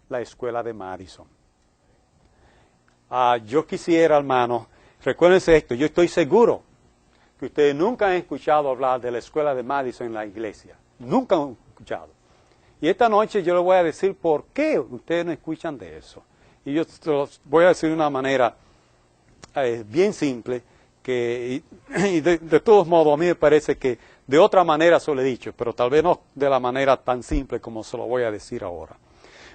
la escuela de Madison. Yo quisiera, hermanos, recuérdense esto, yo estoy seguro que ustedes nunca han escuchado hablar de la escuela de Madison en la iglesia. Nunca han escuchado. Y esta noche yo les voy a decir por qué ustedes no escuchan de eso. Y yo se los voy a decir de una manera bien simple, y de todos modos a mí me parece que de otra manera se lo he dicho, pero tal vez no de la manera tan simple como se lo voy a decir ahora.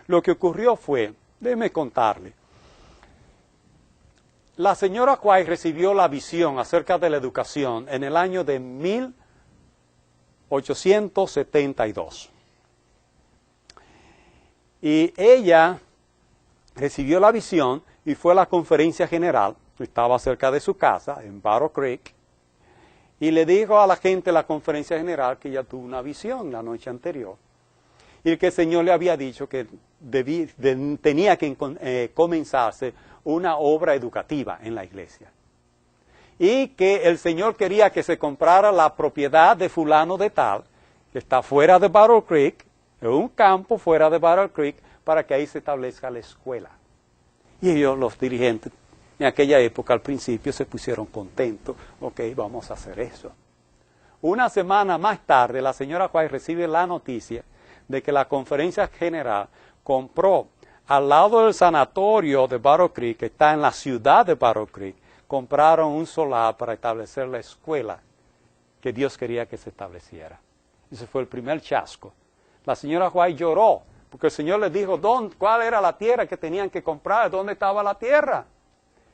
Lo que ocurrió fue, déjenme contarle, la señora White recibió la visión acerca de la educación en el año de 1872. Y ella recibió la visión y fue a la conferencia general, estaba cerca de su casa, en Battle Creek, y le dijo a la gente de la conferencia general que ella tuvo una visión la noche anterior, y que el Señor le había dicho que tenía que comenzarse una obra educativa en la iglesia. Y que el Señor quería que se comprara la propiedad de fulano de tal, que está fuera de Battle Creek, en un campo fuera de Battle Creek, para que ahí se establezca la escuela. Y ellos, los dirigentes, en aquella época al principio se pusieron contentos, ok, vamos a hacer eso. Una semana más tarde, la señora White recibe la noticia de que la conferencia general compró al lado del sanatorio de Battle Creek, que está en la ciudad de Battle Creek, compraron un solar para establecer la escuela que Dios quería que se estableciera. Ese fue el primer chasco. La señora White lloró, porque el Señor les dijo cuál era la tierra que tenían que comprar, dónde estaba la tierra.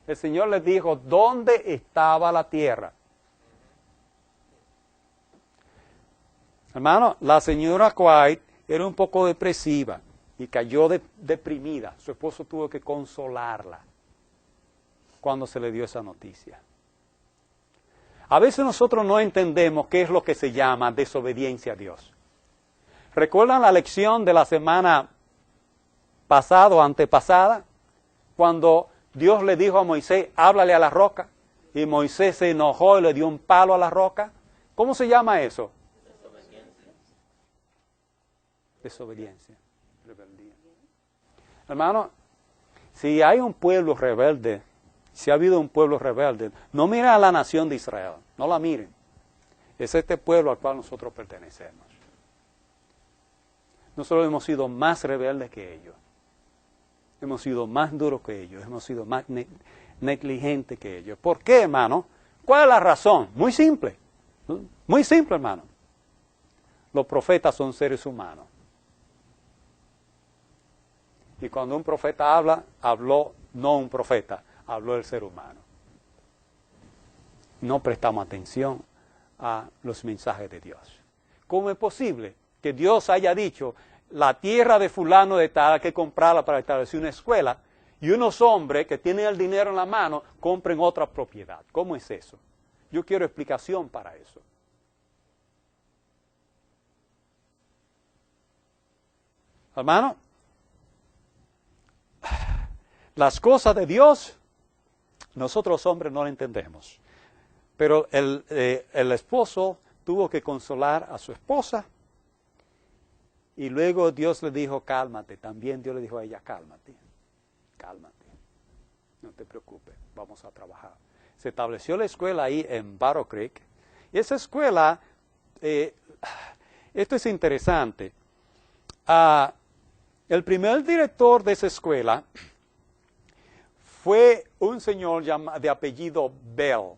El Señor les dijo dónde estaba la tierra. Hermano, la señora White era un poco depresiva y cayó deprimida. Su esposo tuvo que consolarla cuando se le dio esa noticia. A veces nosotros no entendemos qué es lo que se llama desobediencia a Dios. ¿Recuerdan la lección de la semana pasada o antepasada? Cuando Dios le dijo a Moisés, háblale a la roca, y Moisés se enojó y le dio un palo a la roca. ¿Cómo se llama eso? Desobediencia, rebeldía. Hermano, si hay un pueblo rebelde, si ha habido un pueblo rebelde, no miren a la nación de Israel, no la miren. Es este pueblo al cual nosotros pertenecemos. Nosotros hemos sido más rebeldes que ellos. Hemos sido más duros que ellos. Hemos sido más negligentes que ellos. ¿Por qué, hermano? ¿Cuál es la razón? Muy simple. Muy simple, hermano. Los profetas son seres humanos. Y cuando un profeta habla, habló no un profeta, habló el ser humano. No prestamos atención a los mensajes de Dios. ¿Cómo es posible que Dios haya dicho, la tierra de fulano de tal hay que comprarla para establecer una escuela, y unos hombres que tienen el dinero en la mano compren otra propiedad? ¿Cómo es eso? Yo quiero explicación para eso. Hermano, las cosas de Dios, nosotros hombres no las entendemos. Pero el esposo tuvo que consolar a su esposa, y luego Dios le dijo, cálmate. También Dios le dijo a ella, cálmate, cálmate, no te preocupes, vamos a trabajar. Se estableció la escuela ahí en Battle Creek, y esa escuela, esto es interesante, el primer director de esa escuela fue un señor de apellido Bell.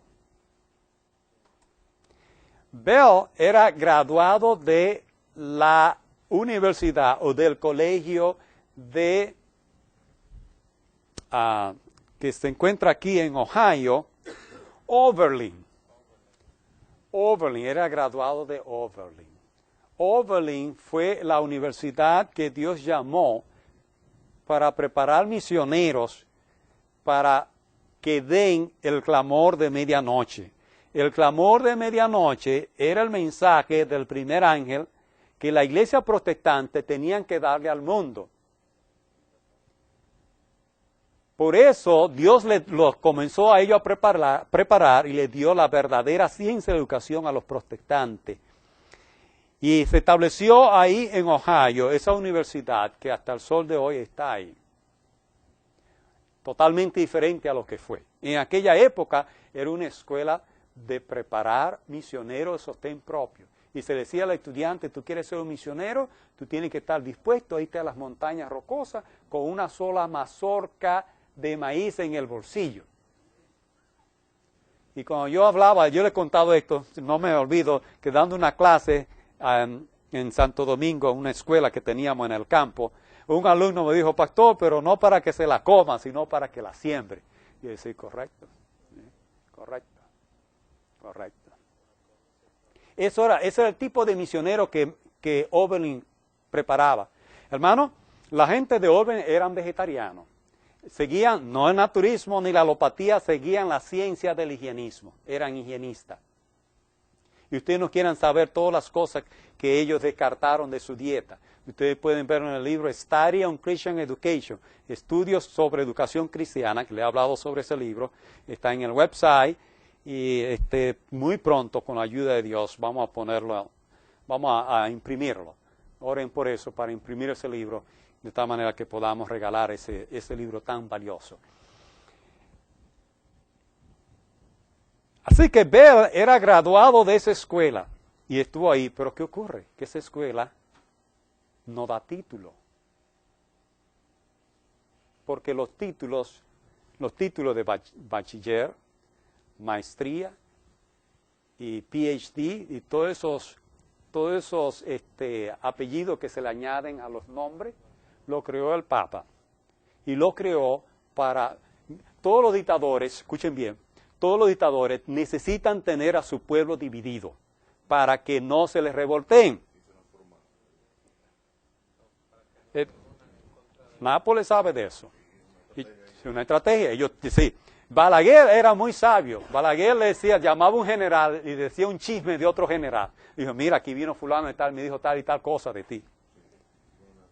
Bell era graduado de la universidad o del colegio que se encuentra aquí en Ohio, Oberlin. Oberlin, era graduado de Oberlin. Oberlin fue la universidad que Dios llamó para preparar misioneros para que den el clamor de medianoche. El clamor de medianoche era el mensaje del primer ángel que la iglesia protestante tenían que darle al mundo. Por eso Dios los comenzó a ellos a preparar y le dio la verdadera ciencia de educación a los protestantes. Y se estableció ahí en Ohio esa universidad que hasta el sol de hoy está ahí. Totalmente diferente a lo que fue. En aquella época era una escuela de preparar misioneros de sostén propio. Y se decía al estudiante, tú quieres ser un misionero, tú tienes que estar dispuesto a irte a las montañas rocosas con una sola mazorca de maíz en el bolsillo. Y cuando yo hablaba, yo le he contado esto, no me olvido, que dando una clase en Santo Domingo, una escuela que teníamos en el campo, un alumno me dijo, pastor, pero no para que se la coma, sino para que la siembre. Y yo decía, correcto, correcto, correcto. Ese era el tipo de misionero que Oberlin preparaba. Hermano, la gente de Oberlin eran vegetarianos. Seguían, no el naturismo ni la alopatía, seguían la ciencia del higienismo. Eran higienistas. Y ustedes no quieran saber todas las cosas que ellos descartaron de su dieta. Ustedes pueden ver en el libro Study on Christian Education, Estudios sobre Educación Cristiana, que le he hablado sobre ese libro. Está en el website. Y muy pronto, con la ayuda de Dios, vamos a ponerlo, vamos a imprimirlo. Oren por eso, para imprimir ese libro, de tal manera que podamos regalar ese libro tan valioso. Así que Bell era graduado de esa escuela y estuvo ahí, pero ¿qué ocurre? Que esa escuela no da título. Porque los títulos de bachiller, maestría y PhD y todos esos apellidos que se le añaden a los nombres, lo creó el Papa. Y lo creó para todos los dictadores, escuchen bien, todos los dictadores necesitan tener a su pueblo dividido para que no se les revolteen. Nápoles sabe de eso. Y es una estrategia. Ellos, sí. Balaguer era muy sabio. Balaguer le decía, llamaba a un general y decía un chisme de otro general. Dijo, mira, aquí vino fulano y tal, me dijo tal y tal cosa de ti.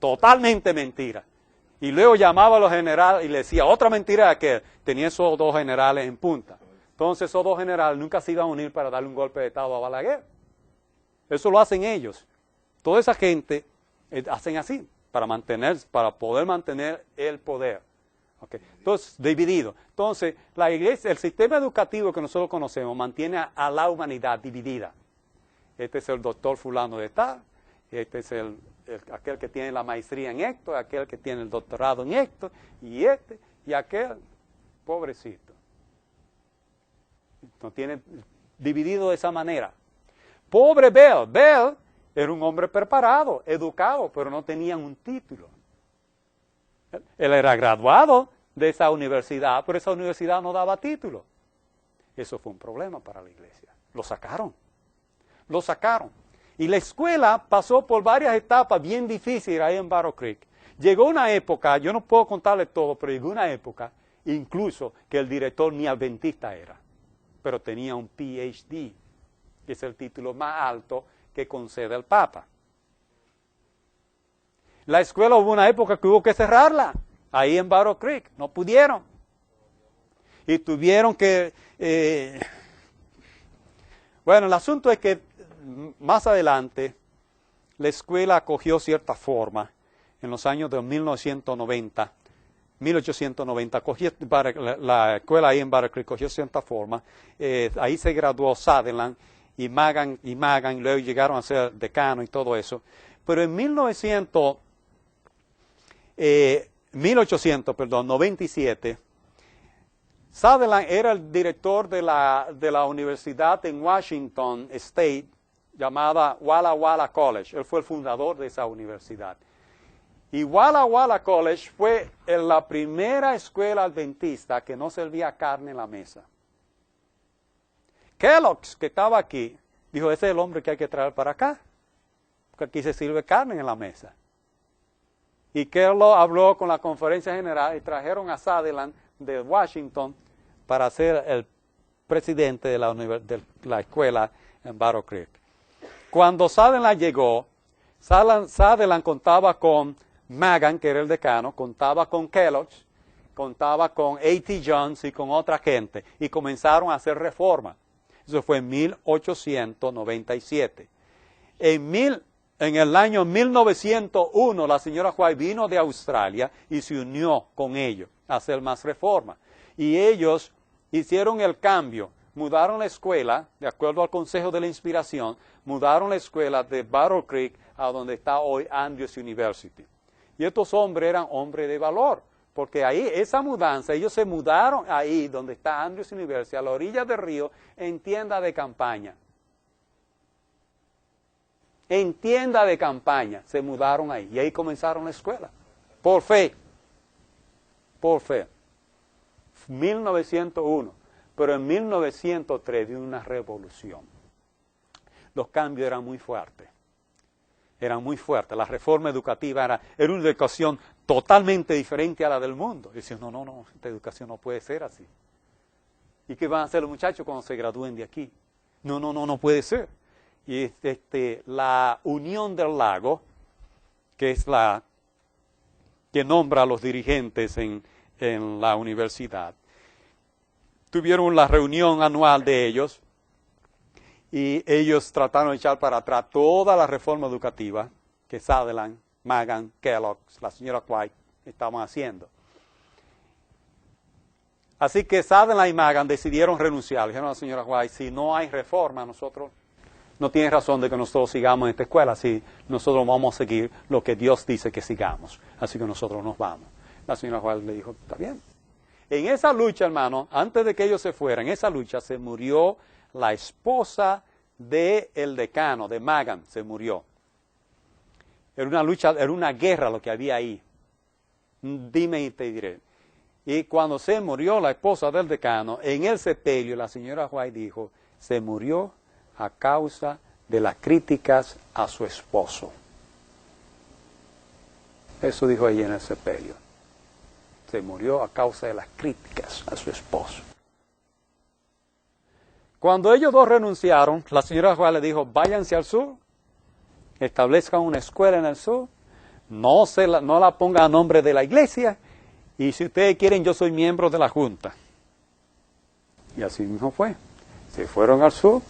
Totalmente mentira. Y luego llamaba a los generales y le decía otra mentira de aquel. Tenía esos dos generales en punta. Entonces esos dos generales nunca se iban a unir para darle un golpe de estado a Balaguer. Eso lo hacen ellos. Toda esa gente hacen así para poder mantener el poder. Okay. Entonces, dividido. Entonces, la iglesia, el sistema educativo que nosotros conocemos mantiene a la humanidad dividida. Este es el doctor fulano de tal, este es aquel que tiene la maestría en esto, aquel que tiene el doctorado en esto, y aquel, pobrecito. No tiene dividido de esa manera. Pobre Bell. Bell era un hombre preparado, educado, pero no tenía un título. Él era graduado de esa universidad, pero esa universidad no daba título. Eso fue un problema para la iglesia. Lo sacaron. Y la escuela pasó por varias etapas bien difíciles ahí en Battle Creek. Llegó una época, yo no puedo contarle todo, pero llegó una época incluso que el director ni adventista era, pero tenía un PhD, que es el título más alto que concede el Papa. La escuela hubo una época que hubo que cerrarla, ahí en Battle Creek, no pudieron. Y tuvieron que... Bueno, el asunto es que más adelante la escuela cogió cierta forma, en los años de 1890, la escuela ahí en Battle Creek cogió cierta forma, ahí se graduó Sutherland y Magan, y luego llegaron a ser decano y todo eso. Pero en 1897, Sutherland era el director de la universidad en Washington State, llamada Walla Walla College. Él fue el fundador de esa universidad. Y Walla Walla College fue la primera escuela adventista que no servía carne en la mesa. Kellogg's, que estaba aquí, dijo, ese es el hombre que hay que traer para acá, porque aquí se sirve carne en la mesa. Y Kellogg habló con la conferencia general y trajeron a Sutherland de Washington para ser el presidente de la escuela en Battle Creek. Cuando Sutherland llegó, Sutherland contaba con Magan, que era el decano, contaba con Kellogg's, contaba con A.T. Jones y con otra gente, y comenzaron a hacer reformas. Eso fue en 1897. En el año 1901, la señora White vino de Australia y se unió con ellos a hacer más reformas. Y ellos hicieron el cambio, mudaron la escuela, de acuerdo al Consejo de la Inspiración, mudaron la escuela de Battle Creek a donde está hoy Andrews University. Y estos hombres eran hombres de valor, porque ahí, esa mudanza, ellos se mudaron ahí donde está Andrews University, a la orilla del río, en tienda de campaña. En tienda de campaña se mudaron ahí y ahí comenzaron la escuela. Por fe. Por fe. 1901. Pero en 1903 vino una revolución. Los cambios eran muy fuertes. Eran muy fuertes. La reforma educativa era una educación totalmente diferente a la del mundo. Y decían, no, esta educación no puede ser así. ¿Y qué van a hacer los muchachos cuando se gradúen de aquí? No puede ser. Y la Unión del Lago, que es la que nombra a los dirigentes en la universidad, tuvieron la reunión anual de ellos y ellos trataron de echar para atrás toda la reforma educativa que Sutherland, Magan, Kellogg, la señora White estaban haciendo. Así que Sutherland y Magan decidieron renunciar. Le dijeron a la señora White, si no hay reforma, nosotros no tiene razón de que nosotros sigamos en esta escuela, si nosotros vamos a seguir lo que Dios dice que sigamos. Así que nosotros nos vamos. La señora White le dijo, está bien. En esa lucha, hermano, antes de que ellos se fueran, en esa lucha se murió la esposa del decano, de Magan, se murió. Era una lucha, era una guerra lo que había ahí. Dime y te diré. Y cuando se murió la esposa del decano, en el sepelio la señora White dijo, se murió a causa de las críticas a su esposo. Eso dijo ella en el sepelio. Se murió a causa de las críticas a su esposo. Cuando ellos dos renunciaron, la señora White le dijo, váyanse al sur, establezcan una escuela en el sur, no la pongan a nombre de la iglesia, y si ustedes quieren, yo soy miembro de la junta. Y así mismo fue. Se fueron al sur.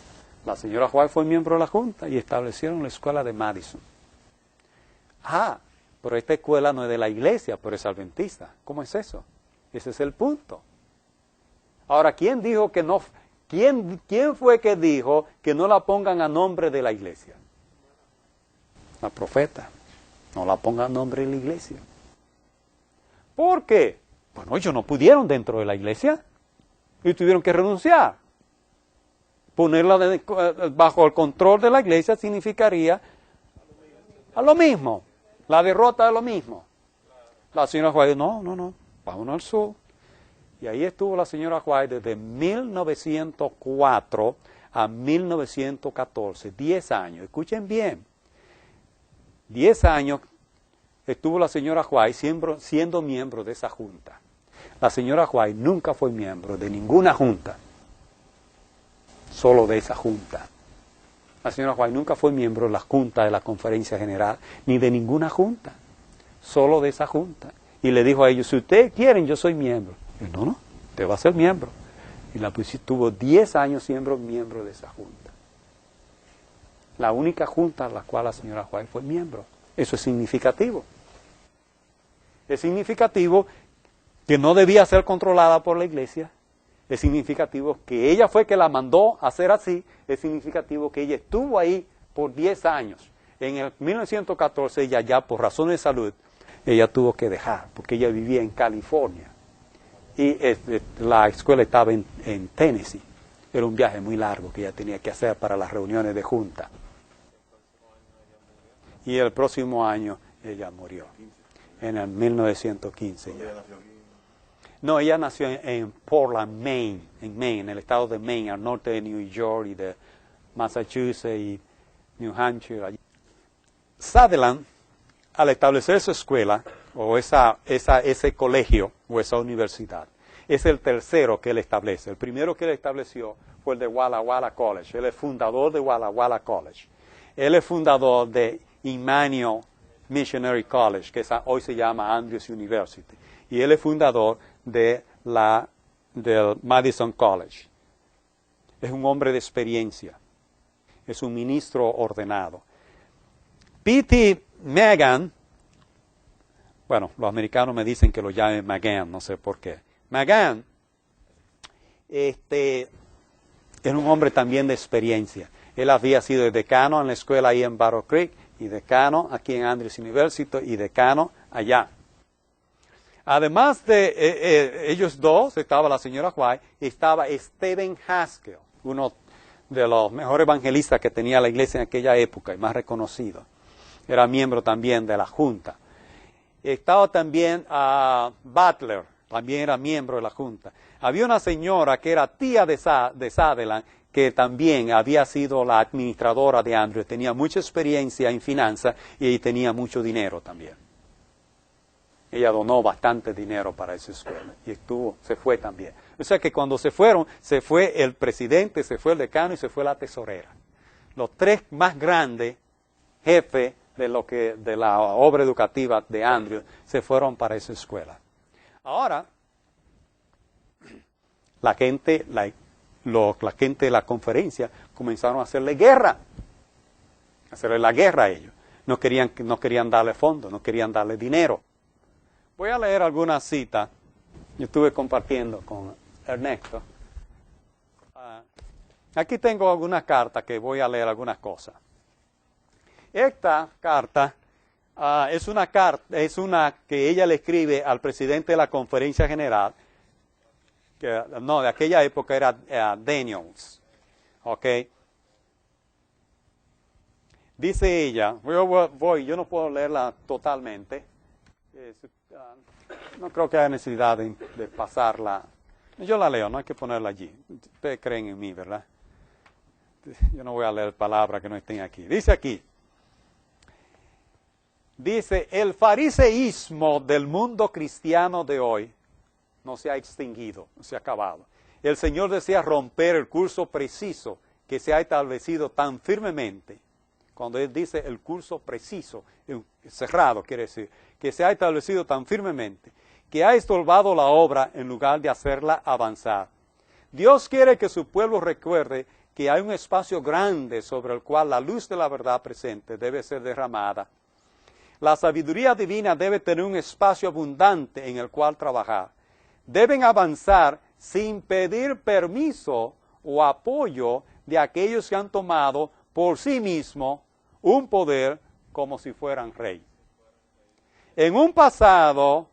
La señora White fue miembro de la junta y establecieron la escuela de Madison. Pero esta escuela no es de la iglesia, pero es adventista. ¿Cómo es eso? Ese es el punto. Ahora, ¿quién dijo que no? ¿Quién fue que dijo que no la pongan a nombre de la iglesia? La profeta. No la pongan a nombre de la iglesia. ¿Por qué? Bueno, ellos no pudieron dentro de la iglesia y tuvieron que renunciar. Ponerla bajo el control de la iglesia significaría a lo mismo, la derrota de lo mismo. La señora White dijo, no, vámonos al sur. Y ahí estuvo la señora White desde 1904 a 1914, 10 años. Escuchen bien, 10 años estuvo la señora White siendo miembro de esa junta. La señora White nunca fue miembro de ninguna junta. Solo de esa junta. La señora White nunca fue miembro de la junta de la conferencia general, ni de ninguna junta, solo de esa junta. Y le dijo a ellos, si ustedes quieren, yo soy miembro. Y no, usted va a ser miembro. Y tuvo 10 años siendo miembro de esa junta. La única junta a la cual la señora White fue miembro. Eso es significativo. Es significativo que no debía ser controlada por la iglesia. Es significativo que ella fue que la mandó a hacer así. Es significativo que ella estuvo ahí por 10 años. En el 1914 ella ya por razones de salud, ella tuvo que dejar, porque ella vivía en California. Y la escuela estaba en Tennessee. Era un viaje muy largo que ella tenía que hacer para las reuniones de junta. Y el próximo año ella murió. En el 1915 ya. No, ella nació en Portland, Maine, en el estado de Maine, al norte de New York y de Massachusetts y New Hampshire. Allí. Sutherland, al establecer su escuela, o ese colegio, o esa universidad, es el tercero que él establece. El primero que él estableció fue el de Walla Walla College. Él es fundador de Walla Walla College. Él es fundador de Emmanuel Missionary College, que hoy se llama Andrews University. Y él es fundador del Madison College. Es un hombre de experiencia. Es un ministro ordenado. P.T. Magan, bueno, los americanos me dicen que lo llamen Magan, no sé por qué. Magan, era un hombre también de experiencia. Él había sido decano en la escuela ahí en Battle Creek, y decano aquí en Andrews University, y decano allá. Además de ellos dos, estaba la señora White, y estaba Stephen Haskell, uno de los mejores evangelistas que tenía la iglesia en aquella época, y más reconocido. Era miembro también de la Junta. Estaba también Butler, también era miembro de la Junta. Había una señora que era tía de Sutherland, que también había sido la administradora de Andrews, tenía mucha experiencia en finanzas y tenía mucho dinero también. Ella donó bastante dinero para esa escuela y se fue también. O sea que cuando se fueron, se fue el presidente, se fue el decano y se fue la tesorera. Los tres más grandes jefes de la obra educativa de Andrews se fueron para esa escuela. Ahora, la gente de la conferencia comenzaron a hacerle guerra, la guerra a ellos. No querían darle fondos, no querían darle dinero. Voy a leer algunas citas. Yo estuve compartiendo con Ernesto. Aquí tengo algunas cartas que voy a leer algunas cosas. Esta carta es una que ella le escribe al presidente de la conferencia general, de aquella época era Daniels, ¿ok? Dice ella, yo no puedo leerla totalmente, no creo que haya necesidad de pasarla, yo la leo, no hay que ponerla allí, ustedes creen en mí, ¿verdad? Yo no voy a leer palabras que no estén aquí. Dice aquí, el fariseísmo del mundo cristiano de hoy no se ha extinguido, no se ha acabado. El Señor desea romper el curso preciso que se ha establecido tan firmemente. Cuando Él dice el curso preciso, cerrado quiere decir, que se ha establecido tan firmemente, que ha estorbado la obra en lugar de hacerla avanzar. Dios quiere que su pueblo recuerde que hay un espacio grande sobre el cual la luz de la verdad presente debe ser derramada. La sabiduría divina debe tener un espacio abundante en el cual trabajar. Deben avanzar sin pedir permiso o apoyo de aquellos que han tomado por sí mismos un poder como si fueran rey. En el pasado,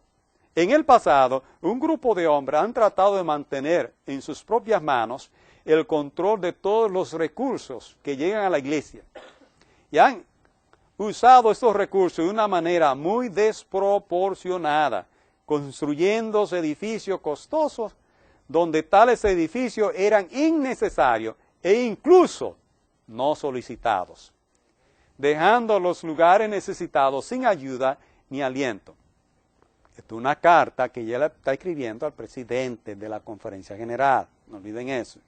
un grupo de hombres han tratado de mantener en sus propias manos el control de todos los recursos que llegan a la iglesia. Y han usado estos recursos de una manera muy desproporcionada, construyendo edificios costosos donde tales edificios eran innecesarios e incluso no solicitados, dejando los lugares necesitados sin ayuda ni aliento. Esta es una carta que ella le está escribiendo al presidente de la conferencia general, no olviden eso.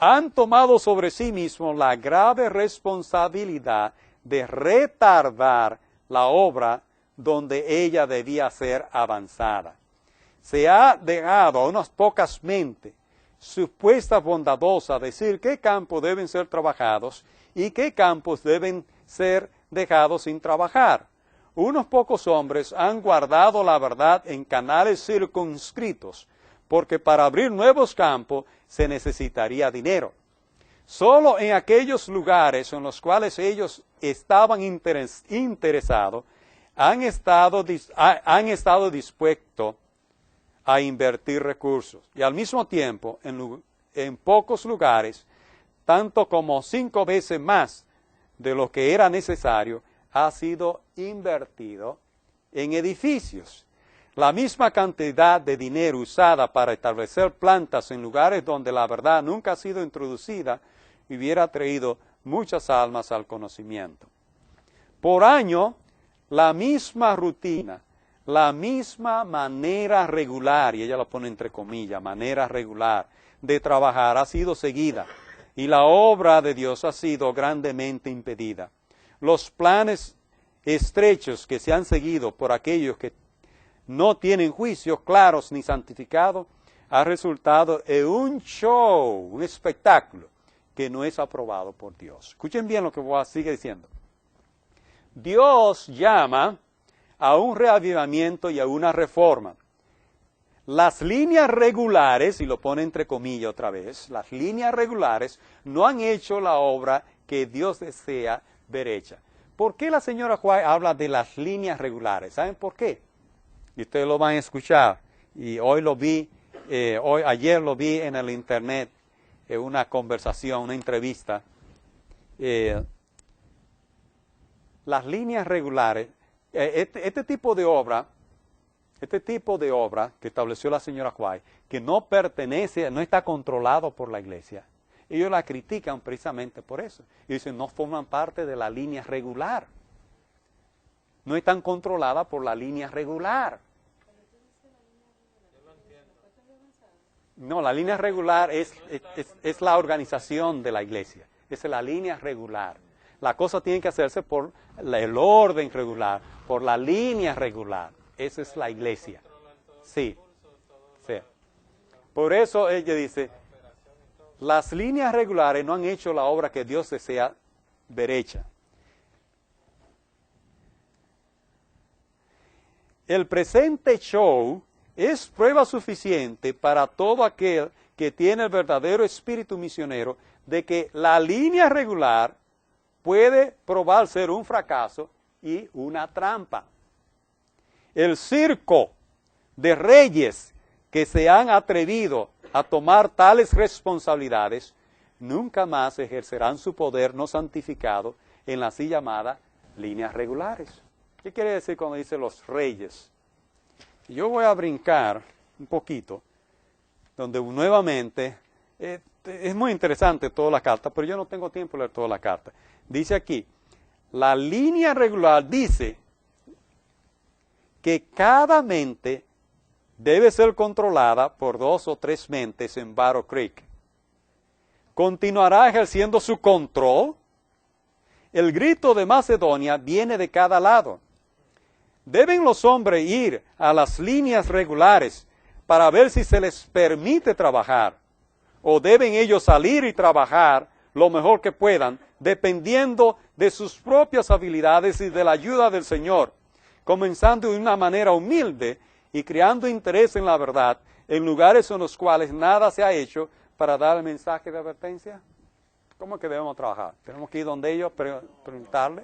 Han tomado sobre sí mismos la grave responsabilidad de retardar la obra donde ella debía ser avanzada. Se ha dejado a unas pocas mentes supuestas bondadosas decir qué campos deben ser trabajados y qué campos deben ser dejados sin trabajar. Unos pocos hombres han guardado la verdad en canales circunscritos, porque para abrir nuevos campos se necesitaría dinero. Solo en aquellos lugares en los cuales ellos estaban interesados, han estado dispuestos a invertir recursos. Y al mismo tiempo, en pocos lugares, tanto como 5 veces más de lo que era necesario, ha sido invertido en edificios. La misma cantidad de dinero usada para establecer plantas en lugares donde la verdad nunca ha sido introducida, hubiera traído muchas almas al conocimiento. Por año, la misma rutina, la misma manera regular, y ella lo pone entre comillas, manera regular de trabajar ha sido seguida, y la obra de Dios ha sido grandemente impedida. Los planes estrechos que se han seguido por aquellos que no tienen juicios claros ni santificados, ha resultado en un show, un espectáculo, que no es aprobado por Dios. Escuchen bien lo que voy a seguir diciendo. Dios llama a un reavivamiento y a una reforma. Las líneas regulares, y lo pone entre comillas otra vez, las líneas regulares no han hecho la obra que Dios desea ver hecha. ¿Por qué la señora White habla de las líneas regulares? ¿Saben por qué? Y ustedes lo van a escuchar. Y hoy lo vi, ayer lo vi en el internet, en una conversación, una entrevista. Las líneas regulares, este tipo de obra que estableció la señora White, que no pertenece, no está controlado por la iglesia, ellos la critican precisamente por eso. Y dicen, no forman parte de la línea regular. No están controladas por la línea regular. No, la línea regular es la organización de la iglesia. Esa es la línea regular. La cosa tiene que hacerse por el orden regular, por la línea regular. Esa es la iglesia. Sí. Sí. Por eso ella dice, las líneas regulares no han hecho la obra que Dios desea ver hecha. El presente show es prueba suficiente para todo aquel que tiene el verdadero espíritu misionero de que la línea regular puede probar ser un fracaso y una trampa. El circo de reyes que se han atrevido a tomar tales responsabilidades nunca más ejercerán su poder no santificado en las así llamadas líneas regulares. ¿Qué quiere decir cuando dice los reyes? Yo voy a brincar un poquito, donde nuevamente, es muy interesante toda la carta, pero yo no tengo tiempo de leer toda la carta. Dice aquí, la línea regular dice que cada mente debe ser controlada por 2 o 3 mentes en Battle Creek. Continuará ejerciendo su control. El grito de Macedonia viene de cada lado. ¿Deben los hombres ir a las líneas regulares para ver si se les permite trabajar? ¿O deben ellos salir y trabajar lo mejor que puedan, dependiendo de sus propias habilidades y de la ayuda del Señor, comenzando de una manera humilde y creando interés en la verdad, en lugares en los cuales nada se ha hecho para dar el mensaje de advertencia? ¿Cómo que debemos trabajar? ¿Tenemos que ir donde ellos preguntarle?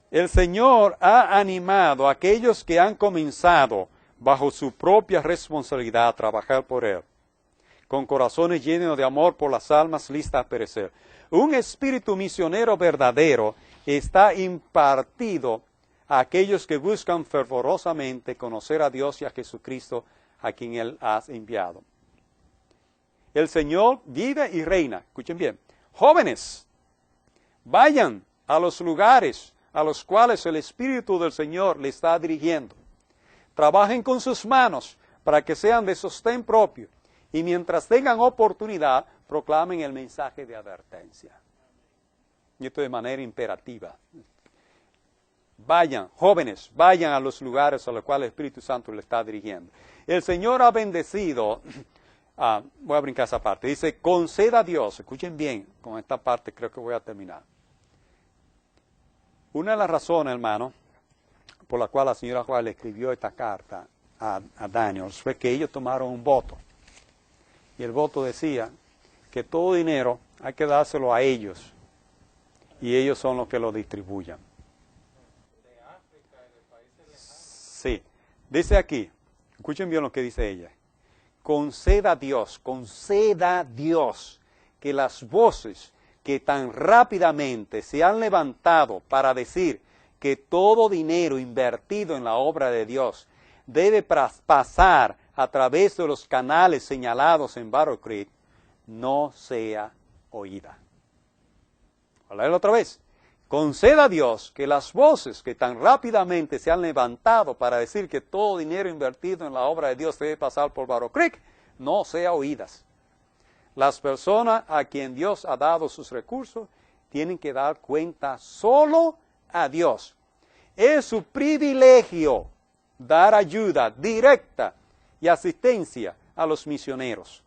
El Señor ha animado a aquellos que han comenzado bajo su propia responsabilidad a trabajar por Él, con corazones llenos de amor por las almas listas a perecer. Un espíritu misionero verdadero está impartido a aquellos que buscan fervorosamente conocer a Dios y a Jesucristo, a quien Él ha enviado. El Señor vive y reina. Escuchen bien. Jóvenes, vayan a los lugares a los cuales el Espíritu del Señor le está dirigiendo. Trabajen con sus manos para que sean de sostén propio y mientras tengan oportunidad proclamen el mensaje de advertencia. Y esto de manera imperativa. Vayan, jóvenes, vayan a los lugares a los cuales el Espíritu Santo le está dirigiendo. El Señor ha bendecido, voy a brincar esa parte, dice, conceda a Dios, escuchen bien, con esta parte creo que voy a terminar. Una de las razones, hermano, por la cual la señora Juárez le escribió esta carta a Daniels fue que ellos tomaron un voto. Y el voto decía que todo dinero hay que dárselo a ellos. Y ellos son los que lo distribuyan. Sí. Dice aquí, escuchen bien lo que dice ella. Conceda a Dios que las voces que tan rápidamente se han levantado para decir que todo dinero invertido en la obra de Dios debe pasar a través de los canales señalados en Battle Creek, no sea oída. Voy a leerlo otra vez. Conceda a Dios que las voces que tan rápidamente se han levantado para decir que todo dinero invertido en la obra de Dios debe pasar por Battle Creek, no sea oídas. Las personas a quien Dios ha dado sus recursos tienen que dar cuenta solo a Dios. Es su privilegio dar ayuda directa y asistencia a los misioneros.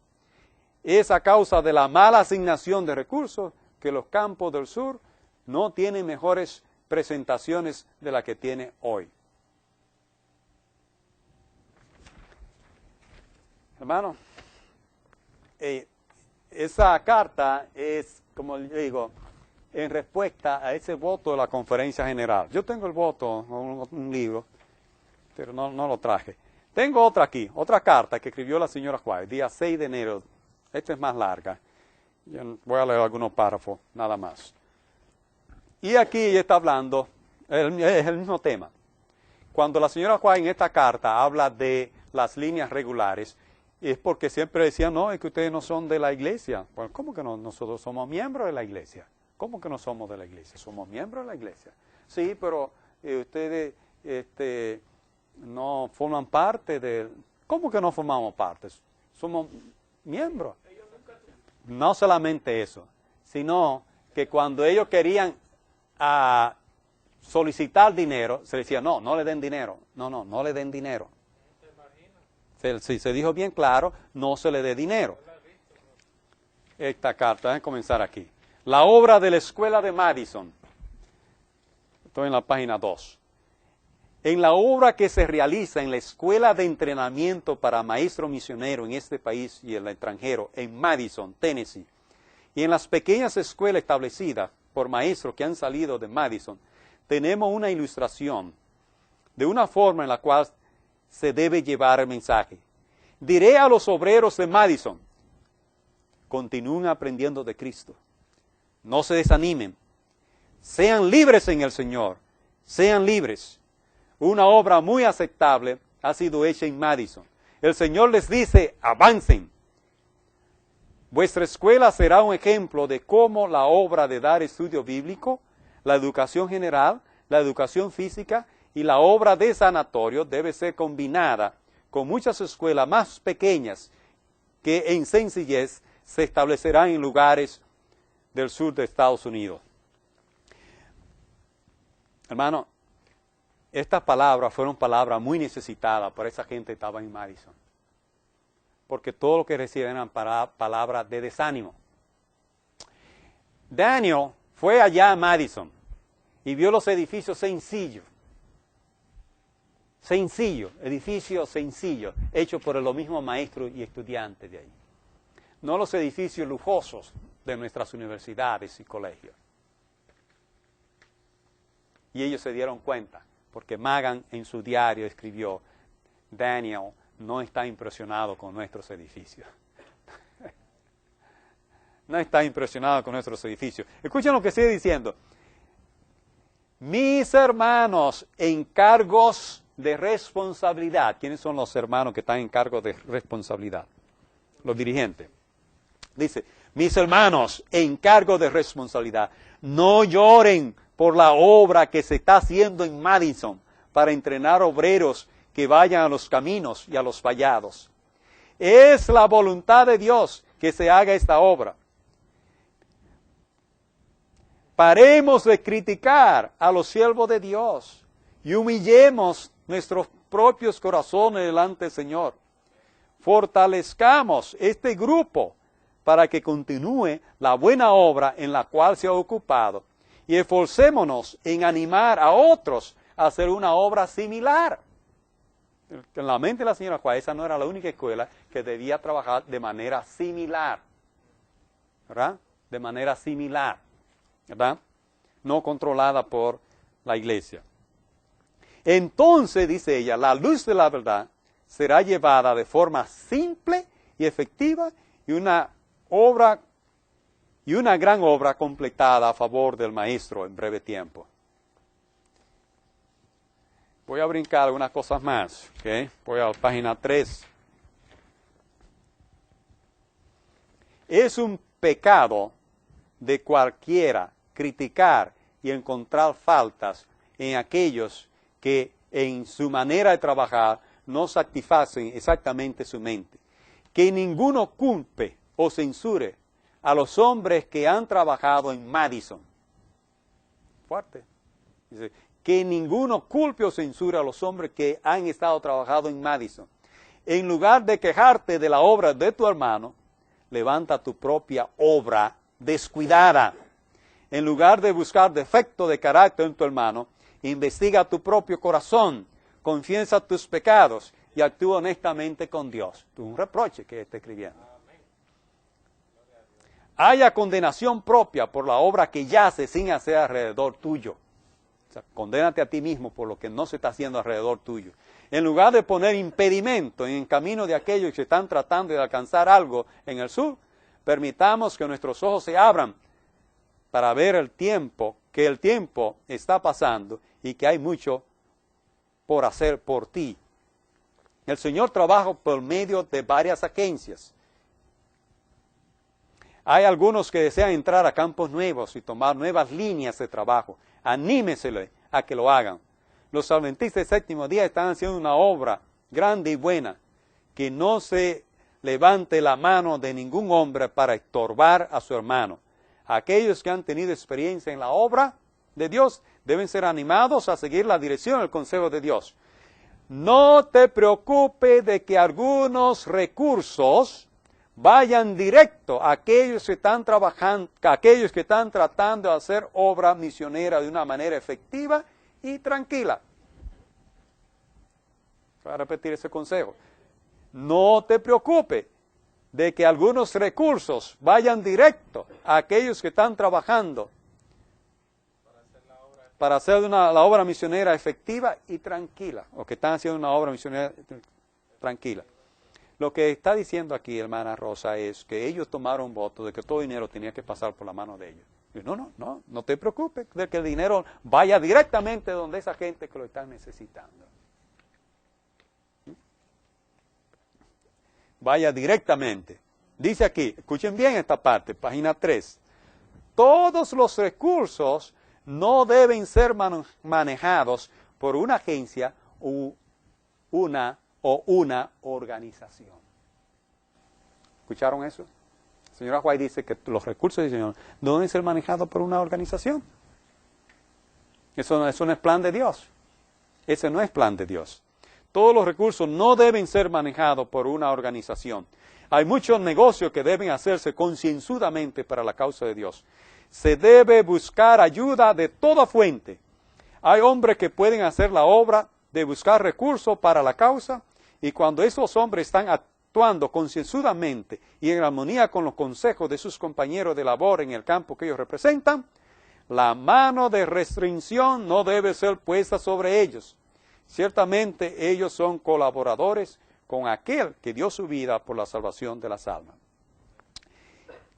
es a causa de la mala asignación de recursos que los campos del sur no tienen mejores presentaciones de la que tiene hoy. Hermano, esa carta es, como le digo, en respuesta a ese voto de la conferencia general. Yo tengo el voto, un libro, pero no lo traje. Tengo otra aquí, otra carta que escribió la señora White, día 6 de enero. Esta es más larga. Yo voy a leer algunos párrafos, nada más. Y aquí ella está hablando, es el mismo tema. Cuando la señora White en esta carta habla de las líneas regulares, es porque siempre decían, no, es que ustedes no son de la iglesia. Bueno, ¿cómo que no? Nosotros somos miembros de la iglesia. ¿Cómo que no somos de la iglesia? Somos miembros de la iglesia. Sí, pero ustedes no forman parte de... ¿Cómo que no formamos parte? Somos miembros. No solamente eso, sino que cuando ellos querían solicitar dinero, se decía, no le den dinero. No le den dinero. Si se dijo bien claro, no se le dé dinero. Esta carta, voy a comenzar aquí. La obra de la escuela de Madison. Estoy en la página 2. En la obra que se realiza en la escuela de entrenamiento para maestro misionero en este país y en el extranjero, en Madison, Tennessee, y en las pequeñas escuelas establecidas por maestros que han salido de Madison, tenemos una ilustración de una forma en la cual se debe llevar el mensaje. Diré a los obreros de Madison, continúen aprendiendo de Cristo. No se desanimen. Sean libres en el Señor. Sean libres. Una obra muy aceptable ha sido hecha en Madison. El Señor les dice, avancen. Vuestra escuela será un ejemplo de cómo la obra de dar estudio bíblico, la educación general, la educación física y la obra de sanatorio debe ser combinada con muchas escuelas más pequeñas que en sencillez se establecerán en lugares del sur de Estados Unidos. Hermano, estas palabras fueron palabras muy necesitadas por esa gente que estaba en Madison. Porque todo lo que recibían eran palabras de desánimo. Daniel fue allá a Madison y vio los edificios sencillos. Edificios sencillos, hechos por los mismos maestros y estudiantes de ahí. No los edificios lujosos de nuestras universidades y colegios. Y ellos se dieron cuenta, porque Magan en su diario escribió, Daniel no está impresionado con nuestros edificios. No está impresionado con nuestros edificios. Escuchen lo que sigue diciendo. Mis hermanos en cargos de responsabilidad. ¿Quiénes son los hermanos que están en cargo de responsabilidad? Los dirigentes. Dice, mis hermanos en cargo de responsabilidad, no lloren por la obra que se está haciendo en Madison para entrenar obreros que vayan a los caminos y a los vallados. Es la voluntad de Dios que se haga esta obra. Paremos de criticar a los siervos de Dios y humillemos nuestros propios corazones delante del Señor. Fortalezcamos este grupo para que continúe la buena obra en la cual se ha ocupado y esforcémonos en animar a otros a hacer una obra similar. En la mente de la señora Juárez, esa no era la única escuela que debía trabajar de manera similar, ¿verdad? De manera similar, ¿verdad? No controlada por la iglesia. Entonces, dice ella, la luz de la verdad será llevada de forma simple y efectiva y una gran obra completada a favor del maestro en breve tiempo. Voy a brincar algunas cosas más. ¿Okay? Voy a la página 3. Es un pecado de cualquiera criticar y encontrar faltas en aquellos que en su manera de trabajar no satisfacen exactamente su mente. Que ninguno culpe o censure a los hombres que han trabajado en Madison. Fuerte. Dice, que ninguno culpe o censure a los hombres que han estado trabajando en Madison. En lugar de quejarte de la obra de tu hermano, levanta tu propia obra descuidada. En lugar de buscar defecto de carácter en tu hermano, investiga tu propio corazón, confiesa tus pecados y actúa honestamente con Dios. Es un reproche que está escribiendo. Haya condenación propia por la obra que yace sin hacer alrededor tuyo. O sea, condénate a ti mismo por lo que no se está haciendo alrededor tuyo. En lugar de poner impedimento en el camino de aquellos que están tratando de alcanzar algo en el sur, permitamos que nuestros ojos se abran para ver que el tiempo está pasando y que hay mucho por hacer por ti. El Señor trabaja por medio de varias agencias. Hay algunos que desean entrar a campos nuevos y tomar nuevas líneas de trabajo. Anímesele a que lo hagan. Los adventistas del séptimo día están haciendo una obra grande y buena. Que no se levante la mano de ningún hombre para estorbar a su hermano. Aquellos que han tenido experiencia en la obra de Dios deben ser animados a seguir la dirección del consejo de Dios. No te preocupes de que algunos recursos vayan directo a aquellos que están trabajando, a aquellos que están tratando de hacer obra misionera de una manera efectiva y tranquila. Voy a repetir ese consejo. No te preocupes de que algunos recursos vayan directo a aquellos que están trabajando para hacer la obra misionera efectiva y tranquila, o que están haciendo una obra misionera tranquila. Lo que está diciendo aquí, hermana Rosa, es que ellos tomaron voto de que todo dinero tenía que pasar por la mano de ellos. Y no te preocupes de que el dinero vaya directamente donde esa gente que lo está necesitando. Vaya directamente. Dice aquí, escuchen bien esta parte, página 3. Todos los recursos no deben ser manejados por una agencia o una organización. ¿Escucharon eso? La señora White dice que los recursos del Señor no deben ser manejados por una organización. Eso no es plan de Dios. Ese no es plan de Dios. Todos los recursos no deben ser manejados por una organización. Hay muchos negocios que deben hacerse concienzudamente para la causa de Dios. Se debe buscar ayuda de toda fuente. Hay hombres que pueden hacer la obra de buscar recursos para la causa, y cuando esos hombres están actuando concienzudamente y en armonía con los consejos de sus compañeros de labor en el campo que ellos representan, la mano de restricción no debe ser puesta sobre ellos. Ciertamente ellos son colaboradores con aquel que dio su vida por la salvación de las almas.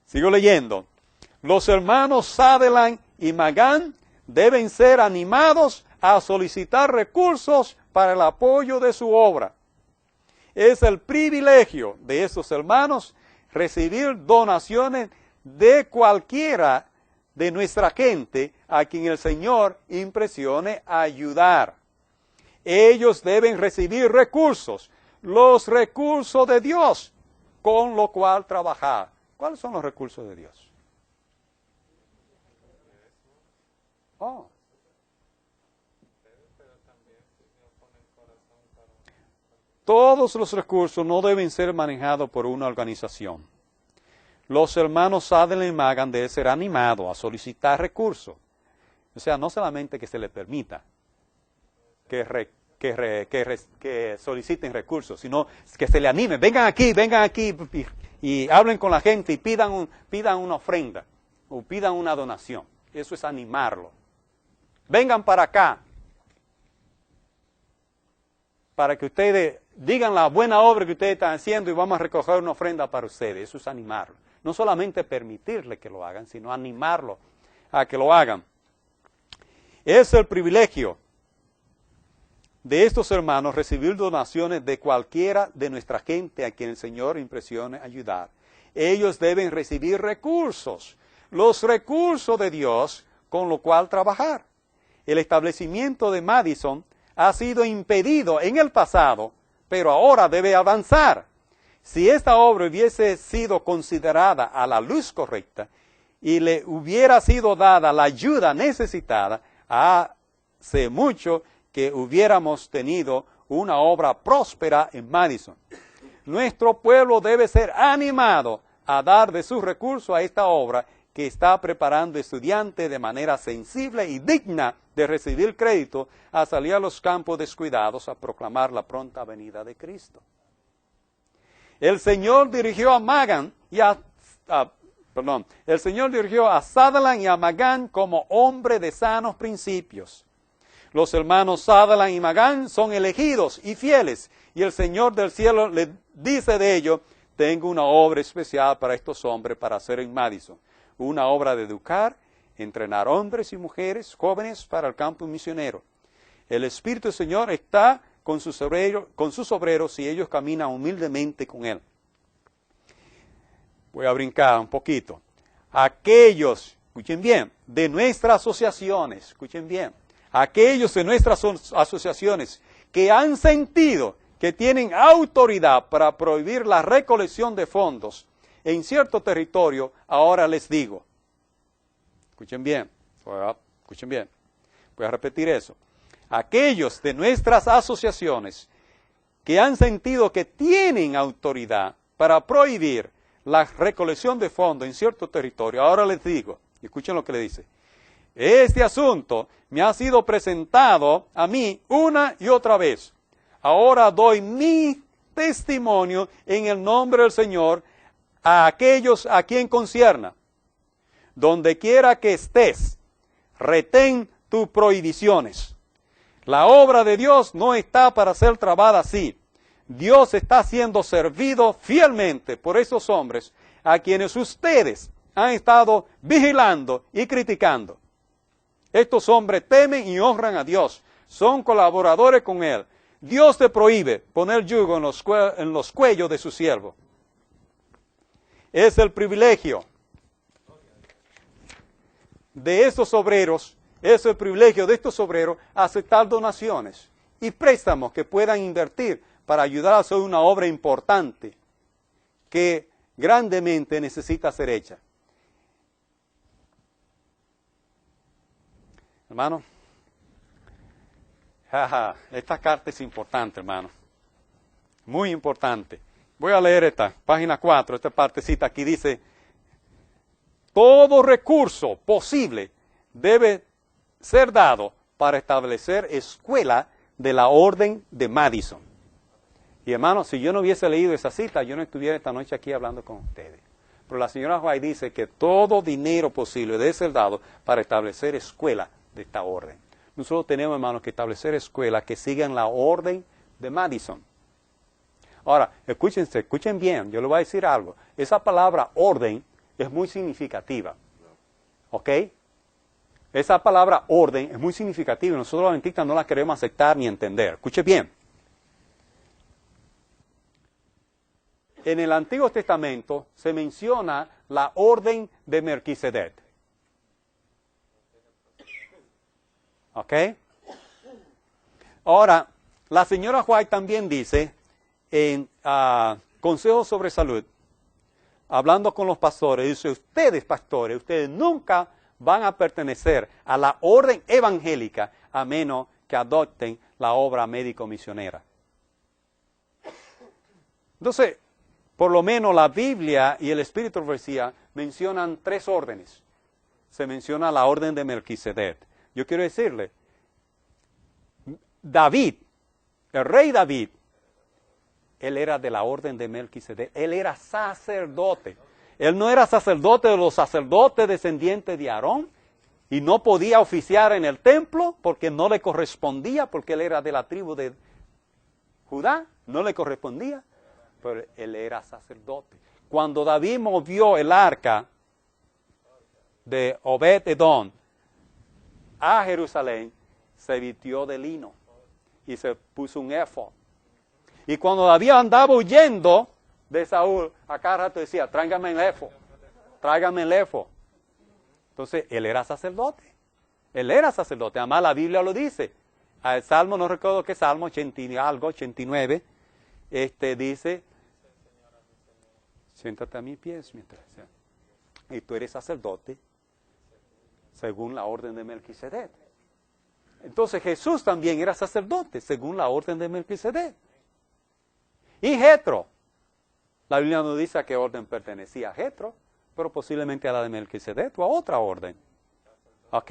Sigo leyendo. Los hermanos Sutherland y Magan deben ser animados a solicitar recursos para el apoyo de su obra. Es el privilegio de estos hermanos recibir donaciones de cualquiera de nuestra gente a quien el Señor impresione a ayudar. Ellos deben recibir recursos, los recursos de Dios, con lo cual trabajar. ¿Cuáles son los recursos de Dios? Todos los recursos no deben ser manejados por una organización. Los hermanos Sutherland y Magan deben ser animados a solicitar recursos. O sea, no solamente que se les permita que soliciten recursos, sino que se les anime. Vengan aquí y hablen con la gente y pidan una ofrenda o pidan una donación. Eso es animarlo. Vengan para acá para que ustedes digan la buena obra que ustedes están haciendo y vamos a recoger una ofrenda para ustedes. Eso es animarlo. No solamente permitirle que lo hagan, sino animarlo a que lo hagan. Es el privilegio de estos hermanos recibir donaciones de cualquiera de nuestra gente a quien el Señor impresione ayudar. Ellos deben recibir recursos, los recursos de Dios con lo cual trabajar. El establecimiento de Madison ha sido impedido en el pasado, pero ahora debe avanzar. Si esta obra hubiese sido considerada a la luz correcta y le hubiera sido dada la ayuda necesitada, hace mucho que hubiéramos tenido una obra próspera en Madison. Nuestro pueblo debe ser animado a dar de sus recursos a esta obra que está preparando estudiantes de manera sensible y digna de recibir crédito a salir a los campos descuidados a proclamar la pronta venida de Cristo. El Señor dirigió a Magan y el Señor dirigió a Sutherland y a Magan como hombre de sanos principios. Los hermanos Sutherland y Magan son elegidos y fieles, y el Señor del cielo le dice de ellos: tengo una obra especial para estos hombres para hacer en Madison. Una obra de educar, entrenar hombres y mujeres jóvenes para el campo misionero. El Espíritu del Señor está con sus obreros y ellos caminan humildemente con Él. Voy a brincar un poquito. Aquellos, escuchen bien, de nuestras asociaciones, escuchen bien, aquellos de nuestras asociaciones que han sentido que tienen autoridad para prohibir la recolección de fondos en cierto territorio, ahora les digo, escuchen bien, voy a repetir eso. Aquellos de nuestras asociaciones que han sentido que tienen autoridad para prohibir la recolección de fondos en cierto territorio, ahora les digo, escuchen lo que le dice: este asunto me ha sido presentado a mí una y otra vez. Ahora doy mi testimonio en el nombre del Señor a aquellos a quien concierna. Donde quiera que estés, retén tus prohibiciones. La obra de Dios no está para ser trabada así. Dios está siendo servido fielmente por esos hombres a quienes ustedes han estado vigilando y criticando. Estos hombres temen y honran a Dios, son colaboradores con Él. Dios te prohíbe poner yugo en los cuellos de su siervo. Es el privilegio de estos obreros, es el privilegio de estos obreros aceptar donaciones y préstamos que puedan invertir para ayudar a hacer una obra importante que grandemente necesita ser hecha. Hermano, esta carta es importante, hermano. Muy importante. Voy a leer esta, página 4, esta partecita aquí dice: todo recurso posible debe ser dado para establecer escuela de la Orden de Madison. Y hermano, si yo no hubiese leído esa cita, yo no estuviera esta noche aquí hablando con ustedes. Pero la señora White dice que todo dinero posible debe ser dado para establecer escuela de esta orden. Nosotros tenemos, hermanos, que establecer escuelas que sigan la Orden de Madison. Ahora, escuchen bien, yo les voy a decir algo. Esa palabra orden es muy significativa. ¿Ok? Esa palabra orden es muy significativa y nosotros los adventistas no la queremos aceptar ni entender. Escuche bien. En el Antiguo Testamento se menciona la orden de Melquisedec. ¿Ok? Ahora, la señora White también dice en Consejo sobre Salud, hablando con los pastores, dice: ustedes, pastores, ustedes nunca van a pertenecer a la orden evangélica a menos que adopten la obra médico-misionera. Entonces, por lo menos la Biblia y el Espíritu de Profecía mencionan 3 órdenes. Se menciona la orden de Melquisedec. Yo quiero decirle, David, el rey David, él era de la orden de Melquisedec. Él era sacerdote. Él no era sacerdote de los sacerdotes descendientes de Aarón y no podía oficiar en el templo porque no le correspondía, porque él era de la tribu de Judá, no le correspondía, pero él era sacerdote. Cuando David movió el arca de Obed-Edom a Jerusalén, se vistió de lino y se puso un éfod. Y cuando David andaba huyendo de Saúl, a cada rato decía: tráigame el éfod, tráigame el éfod. Entonces, él era sacerdote. Él era sacerdote. Además, la Biblia lo dice. El Salmo, no recuerdo qué Salmo, 89, dice: siéntate a mis pies mientras. Y tú eres sacerdote según la orden de Melquisedec. Entonces, Jesús también era sacerdote según la orden de Melquisedec. Y Jetro, La Biblia no dice a qué orden pertenecía Jetro, pero posiblemente a la de Melquisedec o a otra orden. ¿Ok?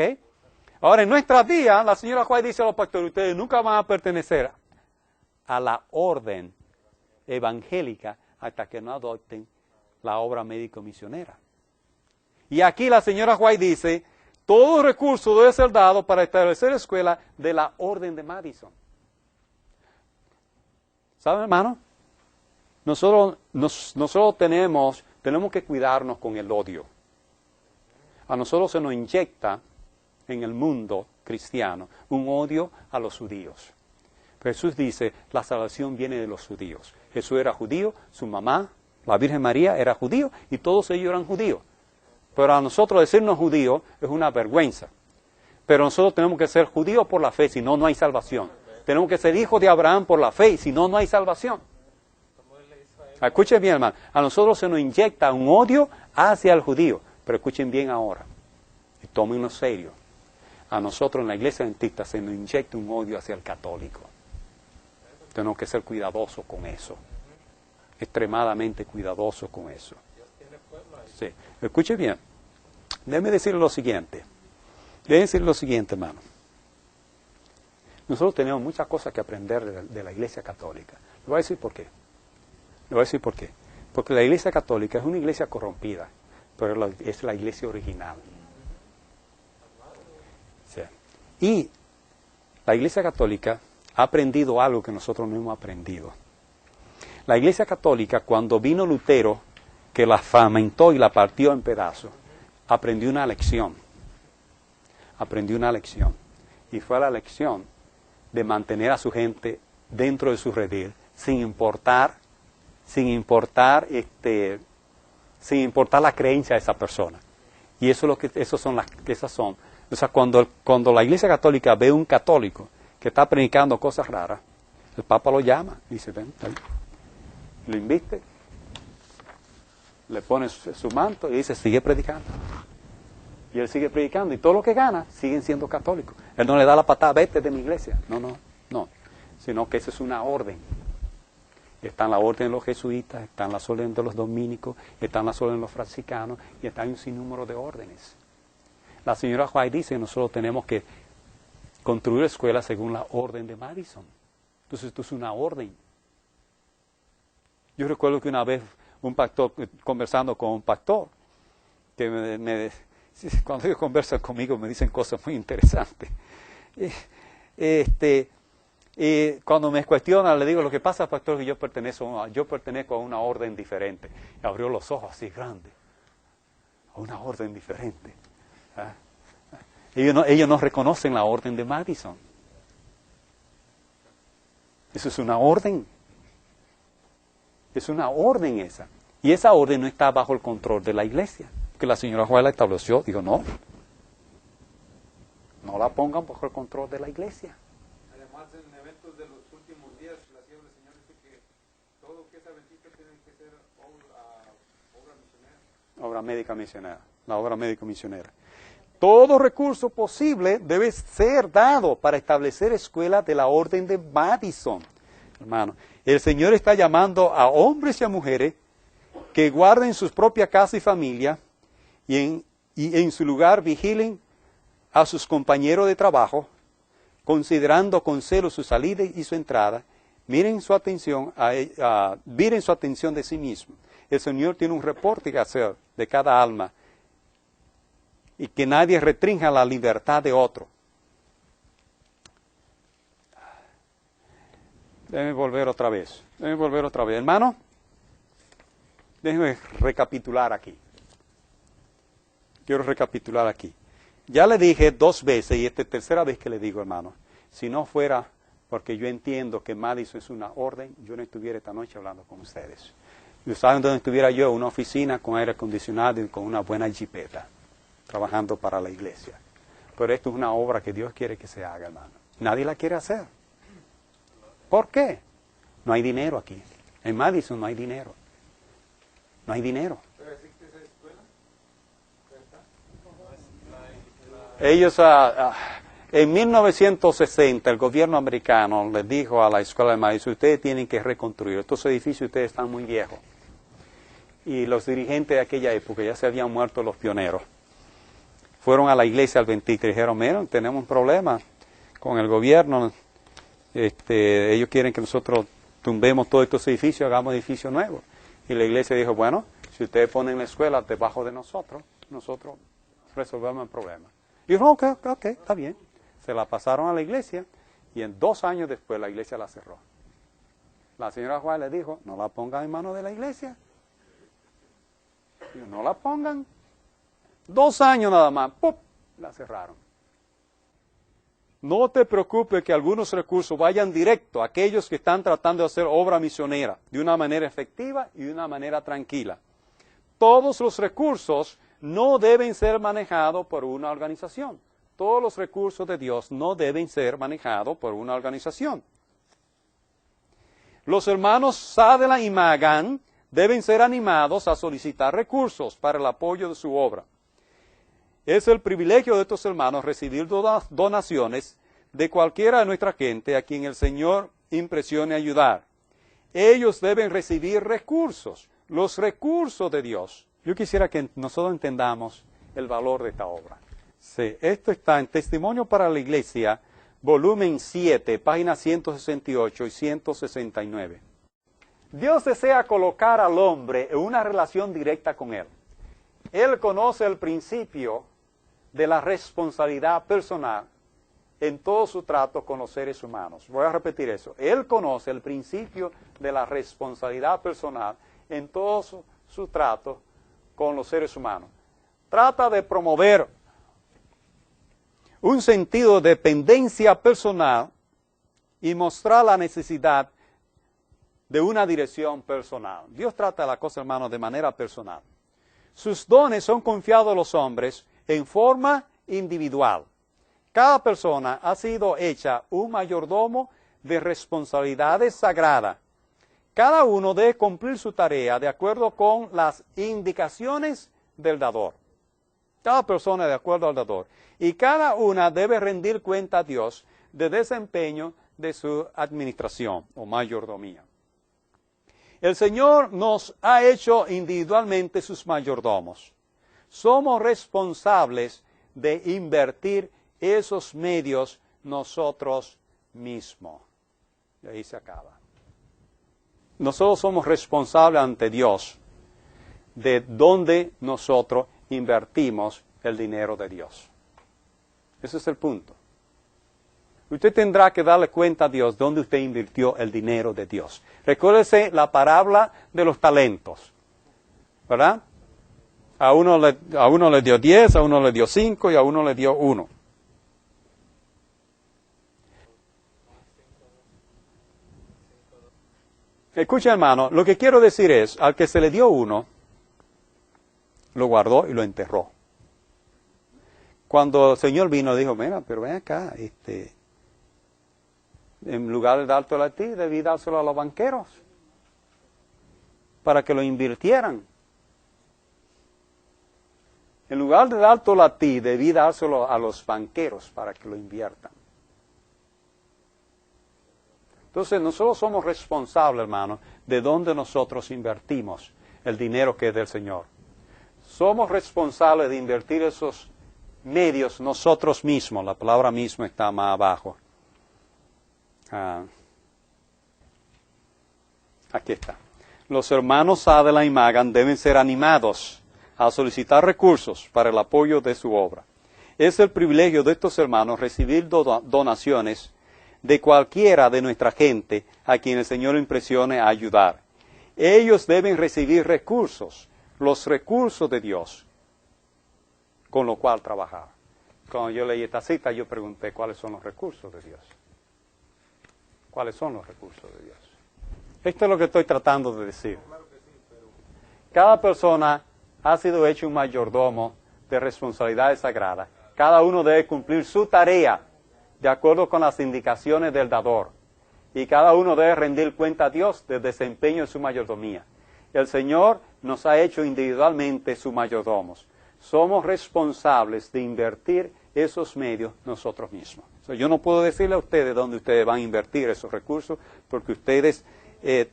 Ahora, en nuestros días, la señora White dice a los pastores, ustedes nunca van a pertenecer a la orden evangélica hasta que no adopten la obra médico-misionera. Y aquí la señora White dice, todo recurso debe ser dado para establecer escuela de la orden de Madison. ¿Saben, hermano? Nosotros tenemos que cuidarnos con el odio. A nosotros se nos inyecta en el mundo cristiano un odio a los judíos. Jesús dice, la salvación viene de los judíos. Jesús era judío, su mamá, la Virgen María, era judío y todos ellos eran judíos. Pero a nosotros decirnos judíos es una vergüenza. Pero nosotros tenemos que ser judíos por la fe, si no, no hay salvación. Tenemos que ser hijos de Abraham por la fe, si no, no hay salvación. Escuchen bien, hermano. A nosotros se nos inyecta un odio hacia el judío. Pero escuchen bien ahora. Y tómenlo serio. A nosotros en la iglesia adventista se nos inyecta un odio hacia el católico. Tenemos que ser cuidadosos con eso. Extremadamente cuidadosos con eso. Sí. Escuche bien. Déjeme decirle lo siguiente. Hermano. Nosotros tenemos muchas cosas que aprender de la iglesia católica. Le voy a decir por qué. Porque la iglesia católica es una iglesia corrompida, pero es la iglesia original. Sí. Y la iglesia católica ha aprendido algo que nosotros no hemos aprendido. La iglesia católica, cuando vino Lutero, que la fragmentó y la partió en pedazos, aprendió una lección. Y fue la lección de mantener a su gente dentro de su redil, sin importar la creencia de esa persona. Y eso es lo que esas son. O sea, cuando la iglesia católica ve un católico que está predicando cosas raras, el Papa lo llama, dice, ven, lo invite, le pone su manto y dice, sigue predicando. Y él sigue predicando y todo lo que gana siguen siendo católicos. Él no le da la patada, vete de mi iglesia. No. Sino que esa es una orden. Están la orden de los jesuitas, están las órdenes de los dominicos, están las órdenes de los franciscanos y están un sinnúmero de órdenes. La señora White dice que nosotros tenemos que construir escuelas según la orden de Madison. Entonces esto es una orden. Yo recuerdo que una vez conversando con un pastor, que cuando ellos conversan conmigo me dicen cosas muy interesantes. Y cuando me cuestiona, le digo, lo que pasa, pastor, es que yo pertenezco a una orden diferente. Y abrió los ojos así grandes. A una orden diferente. ¿Ah? Ellos no reconocen la orden de Madison. Eso es una orden. Es una orden esa. Y esa orden no está bajo el control de la iglesia. Que la señora Juárez la estableció. Digo, no la pongan bajo el control de la iglesia. Además, en eventos de los últimos días, la sierva del Señor dice que todo lo que es adventista tiene que ser obra misionera. Obra médica misionera. La obra médico misionera. Todo recurso posible debe ser dado para establecer escuelas de la orden de Madison. Hermano, el Señor está llamando a hombres y a mujeres que guarden sus propias casas y familia y en su lugar vigilen a sus compañeros de trabajo, considerando con celo su salida y su entrada. Miren su atención de sí mismo. El Señor tiene un reporte que hacer de cada alma y que nadie restrinja la libertad de otro. Déjenme volver otra vez. Hermano, déjenme recapitular aquí. Quiero recapitular aquí. Ya le dije 2 veces, y esta es la tercera vez que le digo, hermano, si no fuera porque yo entiendo que Madison es una orden, yo no estuviera esta noche hablando con ustedes. ¿Saben dónde estuviera yo? Una oficina con aire acondicionado y con una buena jipeta, trabajando para la iglesia. Pero esto es una obra que Dios quiere que se haga, hermano. Nadie la quiere hacer. ¿Por qué? No hay dinero aquí. En Madison no hay dinero. No hay dinero. ¿Pero existe esa escuela? Ellos, en 1960, el gobierno americano les dijo a la escuela de Madison, ustedes tienen que reconstruir. Estos edificios ustedes están muy viejos. y los dirigentes de aquella época, ya se habían muerto los pioneros, fueron a la iglesia adventista y dijeron, miren, tenemos un problema con el gobierno, ellos quieren que nosotros tumbemos todos estos edificios, hagamos edificios nuevos. Y la iglesia dijo, bueno, si ustedes ponen la escuela debajo de nosotros resolvemos el problema. Y dijo, ok, está bien. Se la pasaron a la iglesia y en 2 años después la iglesia la cerró. La señora Juárez le dijo, no la pongan en manos de la iglesia. Dijo, no la pongan. 2 años nada más, ¡pum!, la cerraron. No te preocupes que algunos recursos vayan directo a aquellos que están tratando de hacer obra misionera de una manera efectiva y de una manera tranquila. Todos los recursos no deben ser manejados por una organización. Todos los recursos de Dios no deben ser manejados por una organización. Los hermanos Sadela y Magan deben ser animados a solicitar recursos para el apoyo de su obra. Es el privilegio de estos hermanos recibir donaciones de cualquiera de nuestra gente a quien el Señor impresione ayudar. Ellos deben recibir recursos, los recursos de Dios. Yo quisiera que nosotros entendamos el valor de esta obra. Sí, esto está en Testimonio para la Iglesia, volumen 7, páginas 168 y 169. Dios desea colocar al hombre en una relación directa con Él. Él conoce el principio de la responsabilidad personal en todo su trato con los seres humanos. Voy a repetir eso. Él conoce el principio de la responsabilidad personal en todo su trato con los seres humanos. Trata de promover un sentido de dependencia personal y mostrar la necesidad de una dirección personal. Dios trata la cosa, hermanos, de manera personal. Sus dones son confiados a los hombres en forma individual. Cada persona ha sido hecha un mayordomo de responsabilidades sagradas. Cada uno debe cumplir su tarea de acuerdo con las indicaciones del dador. Cada persona de acuerdo al dador. Y cada una debe rendir cuenta a Dios de desempeño de su administración o mayordomía. El Señor nos ha hecho individualmente sus mayordomos. Somos responsables de invertir esos medios nosotros mismos. Y ahí se acaba. Nosotros somos responsables ante Dios de dónde nosotros invertimos el dinero de Dios. Ese es el punto. Usted tendrá que darle cuenta a Dios dónde usted invirtió el dinero de Dios. Recuérdese la parábola de los talentos, ¿verdad? A uno le dio 10, a uno le dio 5 y a uno le dio 1. Escucha, hermano, lo que quiero decir es, al que se le dio 1, lo guardó y lo enterró. Cuando el Señor vino, dijo, mira, pero ven acá, en lugar de dártelo a ti, debí dárselo a los banqueros, para que lo invirtieran. En lugar de dártelo a ti, debí dárselo a los banqueros, para que lo inviertan. Entonces, nosotros somos responsables, hermano, de dónde nosotros invertimos el dinero que es del Señor. Somos responsables de invertir esos medios nosotros mismos. La palabra mismo está más abajo. Aquí está. Los hermanos Sadela y Magan deben ser animados a solicitar recursos para el apoyo de su obra. Es el privilegio de estos hermanos recibir donaciones de cualquiera de nuestra gente a quien el Señor impresione a ayudar. Ellos deben recibir recursos, los recursos de Dios, con lo cual trabajar. Cuando yo leí esta cita, yo pregunté cuáles son los recursos de Dios. ¿Cuáles son los recursos de Dios? Esto es lo que estoy tratando de decir. Cada persona ha sido hecho un mayordomo de responsabilidades sagradas. Cada uno debe cumplir su tarea de acuerdo con las indicaciones del dador. Y cada uno debe rendir cuenta a Dios del desempeño de su mayordomía. El Señor nos ha hecho individualmente sus mayordomos. Somos responsables de invertir esos medios nosotros mismos. Yo no puedo decirle a ustedes dónde ustedes van a invertir esos recursos, porque ustedes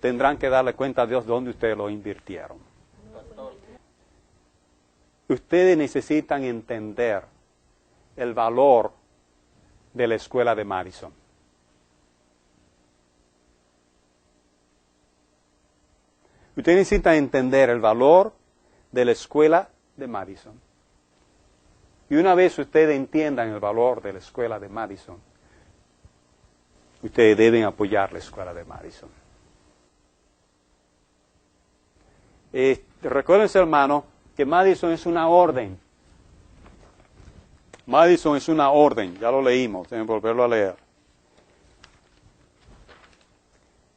tendrán que darle cuenta a Dios dónde ustedes lo invirtieron. ustedes necesitan entender el valor de la escuela de Madison. Ustedes necesitan entender el valor de la escuela de Madison. Y una vez ustedes entiendan el valor de la escuela de Madison, ustedes deben apoyar la escuela de Madison. Recuérdense, hermano, que Madison es una orden. Madison es una orden, ya lo leímos, deben volverlo a leer.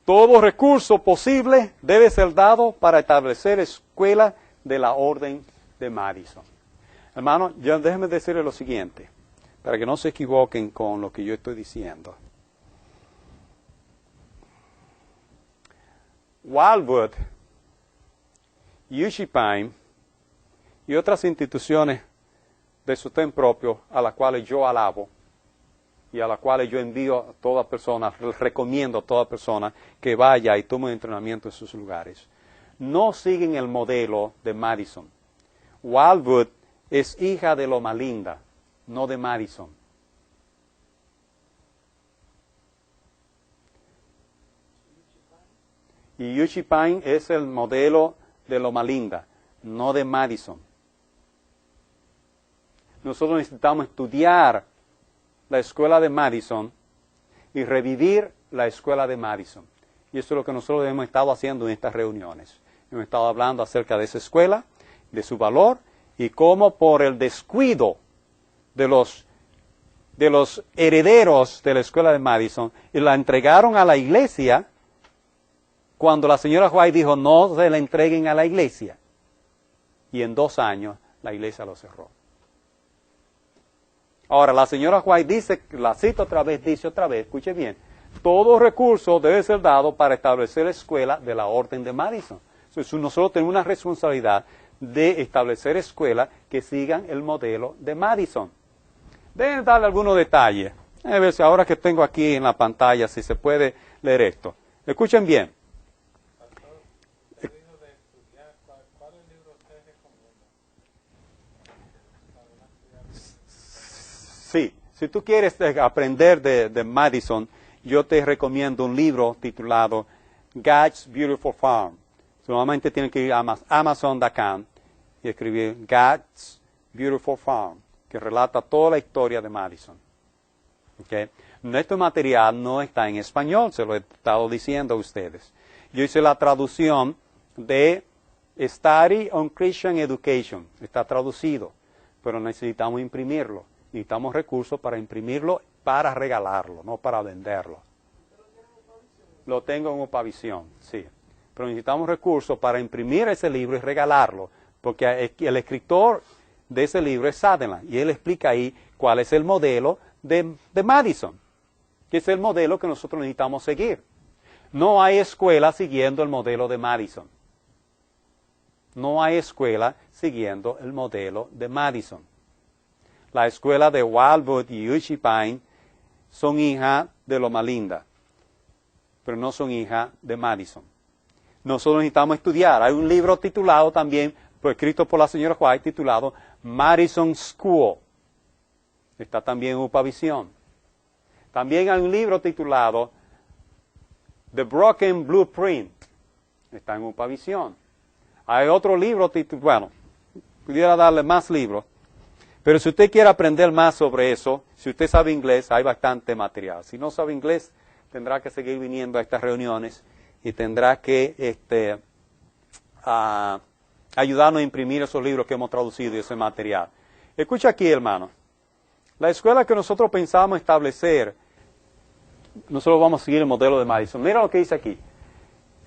Todo recurso posible debe ser dado para establecer escuela de la orden de Madison. Hermano, déjenme decirles lo siguiente, para que no se equivoquen con lo que yo estoy diciendo. Wildwood, UC Pine y otras instituciones de sostén propio a las cuales yo alabo y a las cuales yo envío a toda persona, recomiendo a toda persona que vaya y tome entrenamiento en sus lugares, no siguen el modelo de Madison. Wildwood es hija de Loma Linda, no de Madison. Y UC Pine es el modelo de Loma Linda, no de Madison. Nosotros necesitamos estudiar la escuela de Madison y revivir la escuela de Madison. Y eso es lo que nosotros hemos estado haciendo en estas reuniones. Hemos estado hablando acerca de esa escuela, de su valor, y cómo por el descuido de los herederos de la escuela de Madison, y la entregaron a la iglesia, cuando la señora White dijo, no se la entreguen a la iglesia. Y en 2 años la iglesia lo cerró. Ahora, la señora White dice, la cito otra vez, dice otra vez, escuche bien, todo recurso debe ser dado para establecer la escuela de la orden de Madison. Entonces, nosotros tenemos una responsabilidad de establecer escuelas que sigan el modelo de Madison. Deben darle algunos detalles. A ver si ahora que tengo aquí en la pantalla, si se puede leer esto. Escuchen bien. Sí, si tú quieres aprender de Madison, yo te recomiendo un libro titulado God's Beautiful Farm. Solamente tienen que ir a Amazon.com y escribir God's Beautiful Farm, que relata toda la historia de Madison. ¿Okay? Nuestro material no está en español, se lo he estado diciendo a ustedes. Yo hice la traducción de Study on Christian Education, está traducido, pero necesitamos imprimirlo. Necesitamos recursos para imprimirlo, para regalarlo, no para venderlo. Lo tengo en Upavisión, sí. Pero necesitamos recursos para imprimir ese libro y regalarlo, porque el escritor de ese libro es Sutherland, y él explica ahí cuál es el modelo de Madison, que es el modelo que nosotros necesitamos seguir. No hay escuela siguiendo el modelo de Madison. No hay escuela siguiendo el modelo de Madison. La escuela de Wildwood y UC Pine son hijas de Loma Linda, pero no son hijas de Madison. Nosotros necesitamos estudiar. Hay un libro titulado también, escrito por la señora White, titulado Madison School. Está también en Upavisión. También hay un libro titulado The Broken Blueprint. Está en Upavisión. Hay otro libro titulado, bueno, pudiera darle más libros. Pero si usted quiere aprender más sobre eso, si usted sabe inglés, hay bastante material. Si no sabe inglés, tendrá que seguir viniendo a estas reuniones y tendrá que ayudarnos a imprimir esos libros que hemos traducido y ese material. Escucha aquí, hermano. La escuela que nosotros pensamos establecer, nosotros vamos a seguir el modelo de Madison. Mira lo que dice aquí.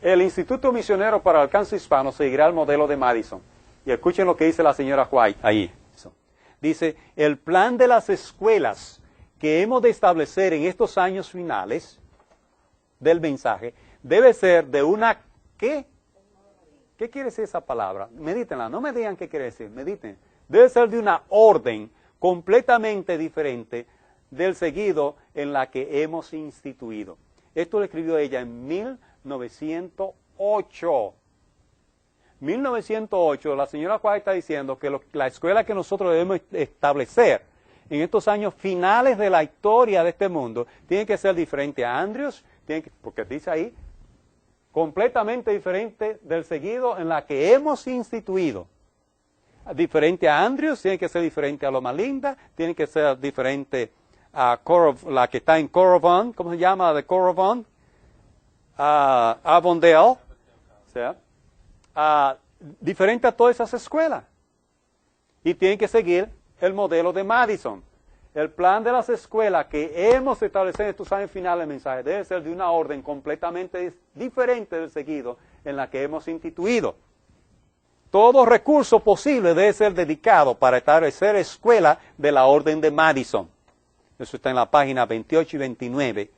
El Instituto Misionero para el Alcance Hispano seguirá el modelo de Madison. Y escuchen lo que dice la señora White ahí. Dice, el plan de las escuelas que hemos de establecer en estos años finales del mensaje debe ser de una, ¿qué? ¿Qué quiere decir esa palabra? Medítenla, no me digan qué quiere decir, mediten. Debe ser de una orden completamente diferente del seguido en la que hemos instituido. Esto lo escribió ella en 1908. 1908, la señora White está diciendo que la escuela que nosotros debemos establecer en estos años finales de la historia de este mundo tiene que ser diferente a Andrews, porque dice ahí, completamente diferente del seguido en la que hemos instituido. Diferente a Andrews, tiene que ser diferente a Loma Linda, tiene que ser diferente a la que está en Corovan, ¿cómo se llama? De Corovan, a Avondale, o sea, diferente a todas esas escuelas. Y tienen que seguir el modelo de Madison. El plan de las escuelas que hemos establecido en estos años finales del mensaje debe ser de una orden completamente diferente del seguido en la que hemos instituido. Todo recurso posible debe ser dedicado para establecer escuela de la orden de Madison. Eso está en la página 28 y 29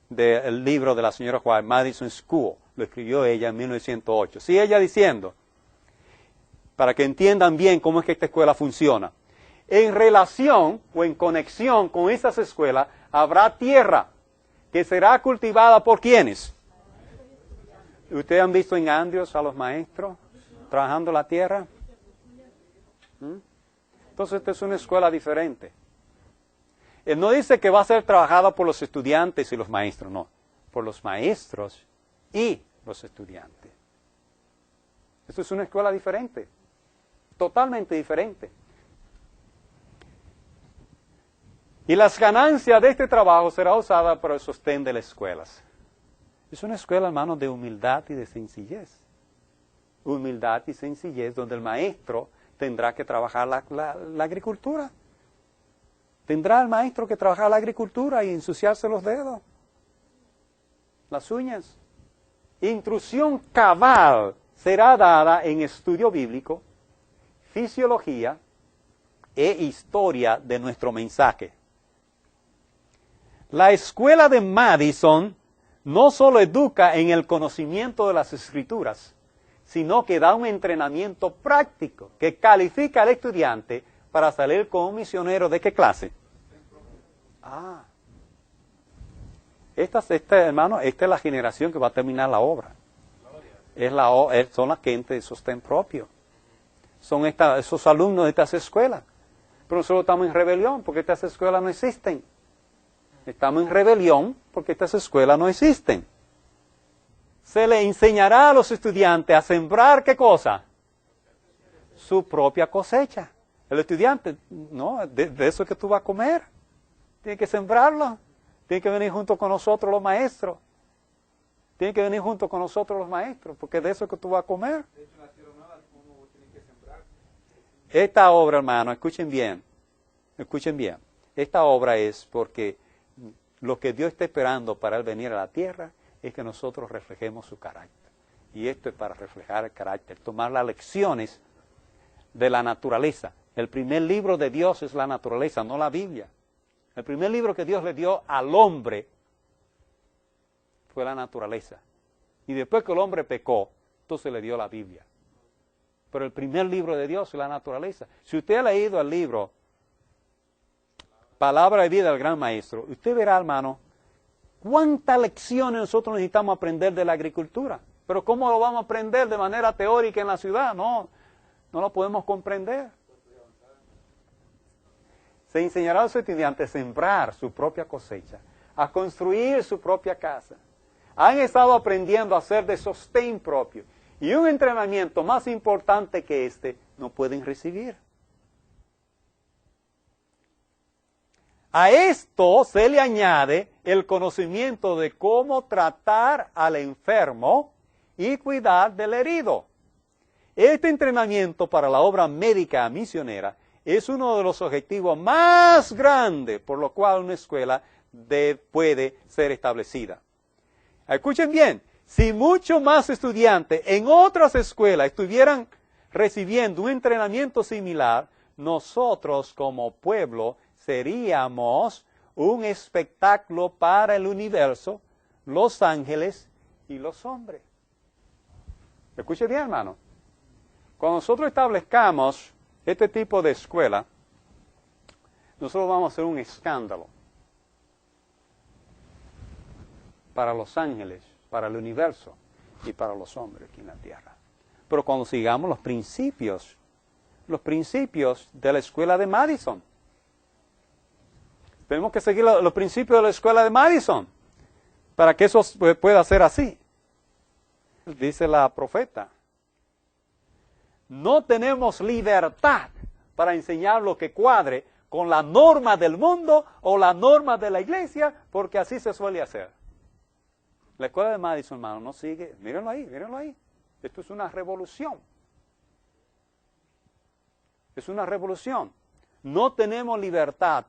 del libro de la señora White, Madison School. Lo escribió ella en 1908. Sigue ella diciendo, para que entiendan bien cómo es que esta escuela funciona. En relación o en conexión con esas escuelas, habrá tierra que será cultivada por ¿quiénes? ¿Ustedes han visto en Andrews a los maestros trabajando la tierra? Entonces esta es una escuela diferente. Él no dice que va a ser trabajada por los estudiantes y los maestros, no. Por los maestros y los estudiantes. Esto es una escuela diferente. Totalmente diferente. Y las ganancias de este trabajo será usada para el sostén de las escuelas. Es una escuela, hermanos, de humildad y de sencillez. Humildad y sencillez, donde el maestro tendrá que trabajar la agricultura. Tendrá el maestro que trabajar la agricultura y ensuciarse los dedos, las uñas. Instrucción cabal será dada en estudio bíblico, fisiología e historia de nuestro mensaje. La escuela de Madison no solo educa en el conocimiento de las Escrituras, sino que da un entrenamiento práctico que califica al estudiante para salir como un misionero. ¿De qué clase? Hermano, esta es la generación que va a terminar la obra. Son la gente de sostén propio. Son esos alumnos de estas escuelas. Pero nosotros estamos en rebelión porque estas escuelas no existen. Estamos en rebelión porque estas escuelas no existen. Se le enseñará a los estudiantes a sembrar, ¿qué cosa? Su propia cosecha. El estudiante, no, de eso es que tú vas a comer. Tiene que sembrarlo. Tiene que venir junto con nosotros los maestros. Tiene que venir junto con nosotros los maestros, porque de eso es que tú vas a comer. De hecho, la tierra nueva, ¿cómo tienen que sembrar? Esta obra, hermano, escuchen bien. Esta obra es porque lo que Dios está esperando para Él venir a la tierra es que nosotros reflejemos su carácter. Y esto es para reflejar el carácter, tomar las lecciones de la naturaleza. El primer libro de Dios es la naturaleza, no la Biblia. El primer libro que Dios le dio al hombre fue la naturaleza. Y después que el hombre pecó, entonces le dio la Biblia. Pero el primer libro de Dios es la naturaleza. Si usted ha leído el libro Palabra de Vida del Gran Maestro, usted verá, hermano, cuántas lecciones nosotros necesitamos aprender de la agricultura. Pero ¿cómo lo vamos a aprender de manera teórica en la ciudad? No lo podemos comprender. Se enseñará a los estudiantes a sembrar su propia cosecha, a construir su propia casa. Han estado aprendiendo a hacer de sostén propio. Y un entrenamiento más importante que este no pueden recibir. A esto se le añade el conocimiento de cómo tratar al enfermo y cuidar del herido. Este entrenamiento para la obra médica misionera es uno de los objetivos más grandes por lo cual una escuela puede ser establecida. Escuchen bien, si muchos más estudiantes en otras escuelas estuvieran recibiendo un entrenamiento similar, nosotros como pueblo seríamos un espectáculo para el universo, los ángeles y los hombres. Escuchen bien, hermano. Cuando nosotros establezcamos este tipo de escuela, nosotros vamos a hacer un escándalo para los ángeles, para el universo y para los hombres aquí en la tierra. pero cuando sigamos los principios de la escuela de Madison. Tenemos que seguir los principios de la escuela de Madison para que eso pueda ser así. Dice la profeta, no tenemos libertad para enseñar lo que cuadre con la norma del mundo o la norma de la iglesia, porque así se suele hacer. La escuela de Madison, hermano, no sigue. Mírenlo ahí, mírenlo ahí. Esto es una revolución. Es una revolución. No tenemos libertad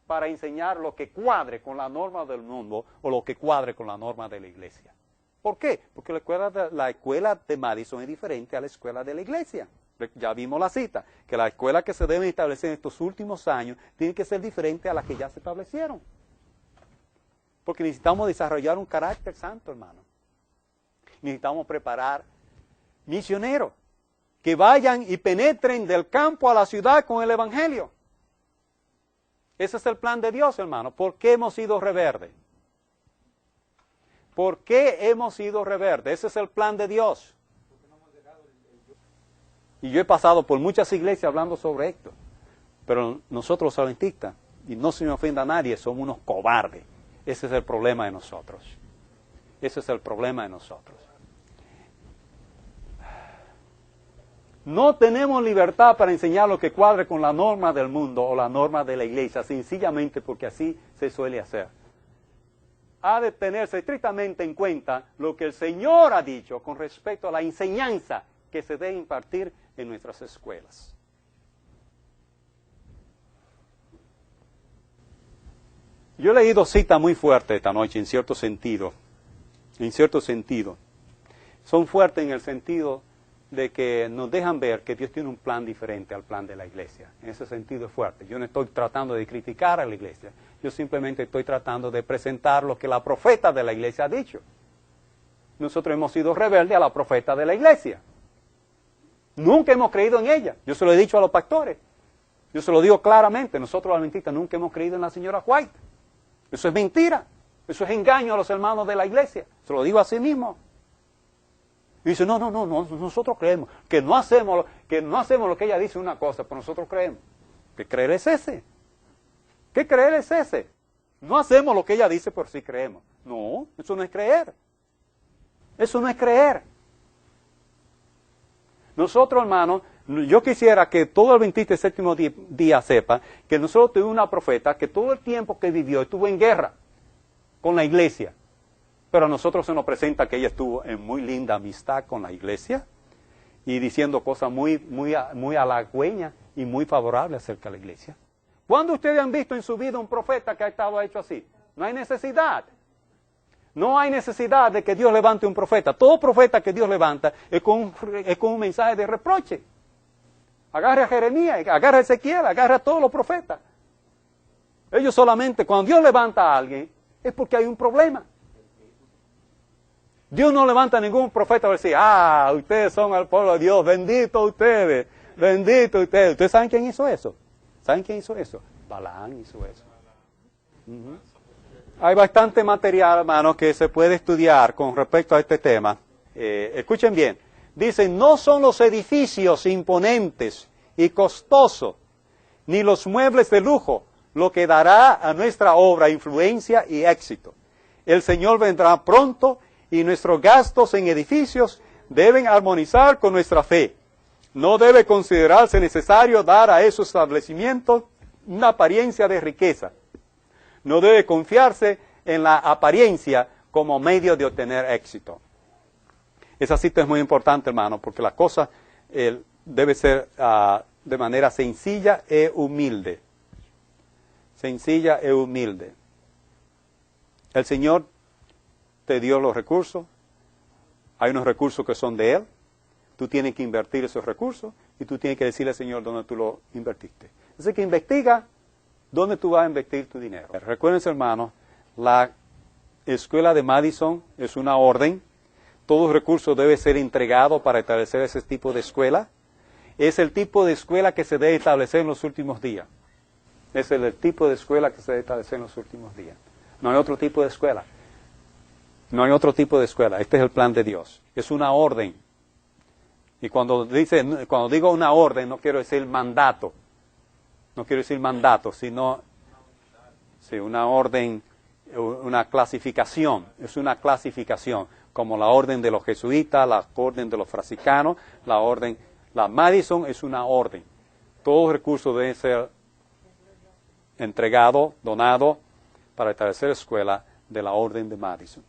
para enseñar lo que cuadre con la norma del mundo o lo que cuadre con la norma de la iglesia. ¿Por qué? Porque la escuela de Madison es diferente a la escuela de la iglesia. Ya vimos la cita, que la escuela que se debe establecer en estos últimos años tiene que ser diferente a las que ya se establecieron. Porque necesitamos desarrollar un carácter santo, hermano. Necesitamos preparar misioneros que vayan y penetren del campo a la ciudad con el evangelio. Ese es el plan de Dios, hermano. ¿Por qué hemos sido rebeldes? ¿Por qué hemos sido rebeldes? Ese es el plan de Dios. Y yo he pasado por muchas iglesias hablando sobre esto. Pero nosotros los adventistas, y no se me ofenda a nadie, somos unos cobardes. Ese es el problema de nosotros. Ese es el problema de nosotros. No tenemos libertad para enseñar lo que cuadre con la norma del mundo o la norma de la iglesia, sencillamente porque así se suele hacer. Ha de tenerse estrictamente en cuenta lo que el Señor ha dicho con respecto a la enseñanza que se debe impartir en nuestras escuelas. Yo he leído citas muy fuertes esta noche, en cierto sentido. En cierto sentido. Son fuertes en el sentido de que nos dejan ver que Dios tiene un plan diferente al plan de la iglesia. En ese sentido es fuerte. Yo no estoy tratando de criticar a la iglesia. Yo simplemente estoy tratando de presentar lo que la profeta de la iglesia ha dicho. Nosotros hemos sido rebeldes a la profeta de la iglesia. Nunca hemos creído en ella. Yo se lo he dicho a los pastores. Yo se lo digo claramente. Nosotros los adventistas nunca hemos creído en la señora White. Eso es mentira. Eso es engaño a los hermanos de la iglesia. Se lo digo así mismo. Y dice, no, nosotros creemos. Que no hacemos lo que ella dice una cosa, pero nosotros creemos. ¿Qué creer es ese? ¿Qué creer es ese? No hacemos lo que ella dice, pero sí creemos. No, eso no es creer. Eso no es creer. Nosotros, hermanos, yo quisiera que todo el adventista del séptimo día sepa que nosotros tuvimos una profeta que todo el tiempo que vivió estuvo en guerra con la iglesia. Pero a nosotros se nos presenta que ella estuvo en muy linda amistad con la iglesia y diciendo cosas muy halagüeñas y muy favorables acerca de la iglesia. ¿Cuándo ustedes han visto en su vida un profeta que ha estado hecho así? No hay necesidad. No hay necesidad de que Dios levante un profeta. Todo profeta que Dios levanta es con un mensaje de reproche. Agarre a Jeremías, agarre a Ezequiel, agarre a todos los profetas. Ellos solamente, cuando Dios levanta a alguien, es porque hay un problema. Dios no levanta a ningún profeta para decir, ustedes son el pueblo de Dios, bendito ustedes, bendito ustedes. ¿Ustedes saben quién hizo eso? ¿Saben quién hizo eso? Balaam hizo eso. Hay bastante material, hermanos, que se puede estudiar con respecto a este tema. Escuchen bien. Dicen, no son los edificios imponentes y costosos, ni los muebles de lujo, lo que dará a nuestra obra influencia y éxito. El Señor vendrá pronto y nuestros gastos en edificios deben armonizar con nuestra fe. No debe considerarse necesario dar a esos establecimientos una apariencia de riqueza. No debe confiarse en la apariencia como medio de obtener éxito. Esa cita es muy importante, hermano, porque la cosa debe ser de manera sencilla e humilde. Sencilla e humilde. El Señor te dio los recursos. Hay unos recursos que son de Él. Tú tienes que invertir esos recursos y tú tienes que decirle al Señor dónde tú lo invertiste. Así que investiga dónde tú vas a invertir tu dinero. Recuerden, hermanos, la escuela de Madison es una orden. Todo recurso debe ser entregado para establecer ese tipo de escuela. Es el tipo de escuela que se debe establecer en los últimos días. Es el tipo de escuela que se debe establecer en los últimos días. No hay otro tipo de escuela. No hay otro tipo de escuela. Este es el plan de Dios. Es una orden. Y cuando digo una orden, no quiero decir mandato. No quiero decir mandato, sino sí, una orden, una clasificación. Es una clasificación, como la orden de los jesuitas, la orden de los franciscanos, la Madison es una orden. Todos los recursos deben ser entregados, donados, para establecer escuela de la orden de Madison.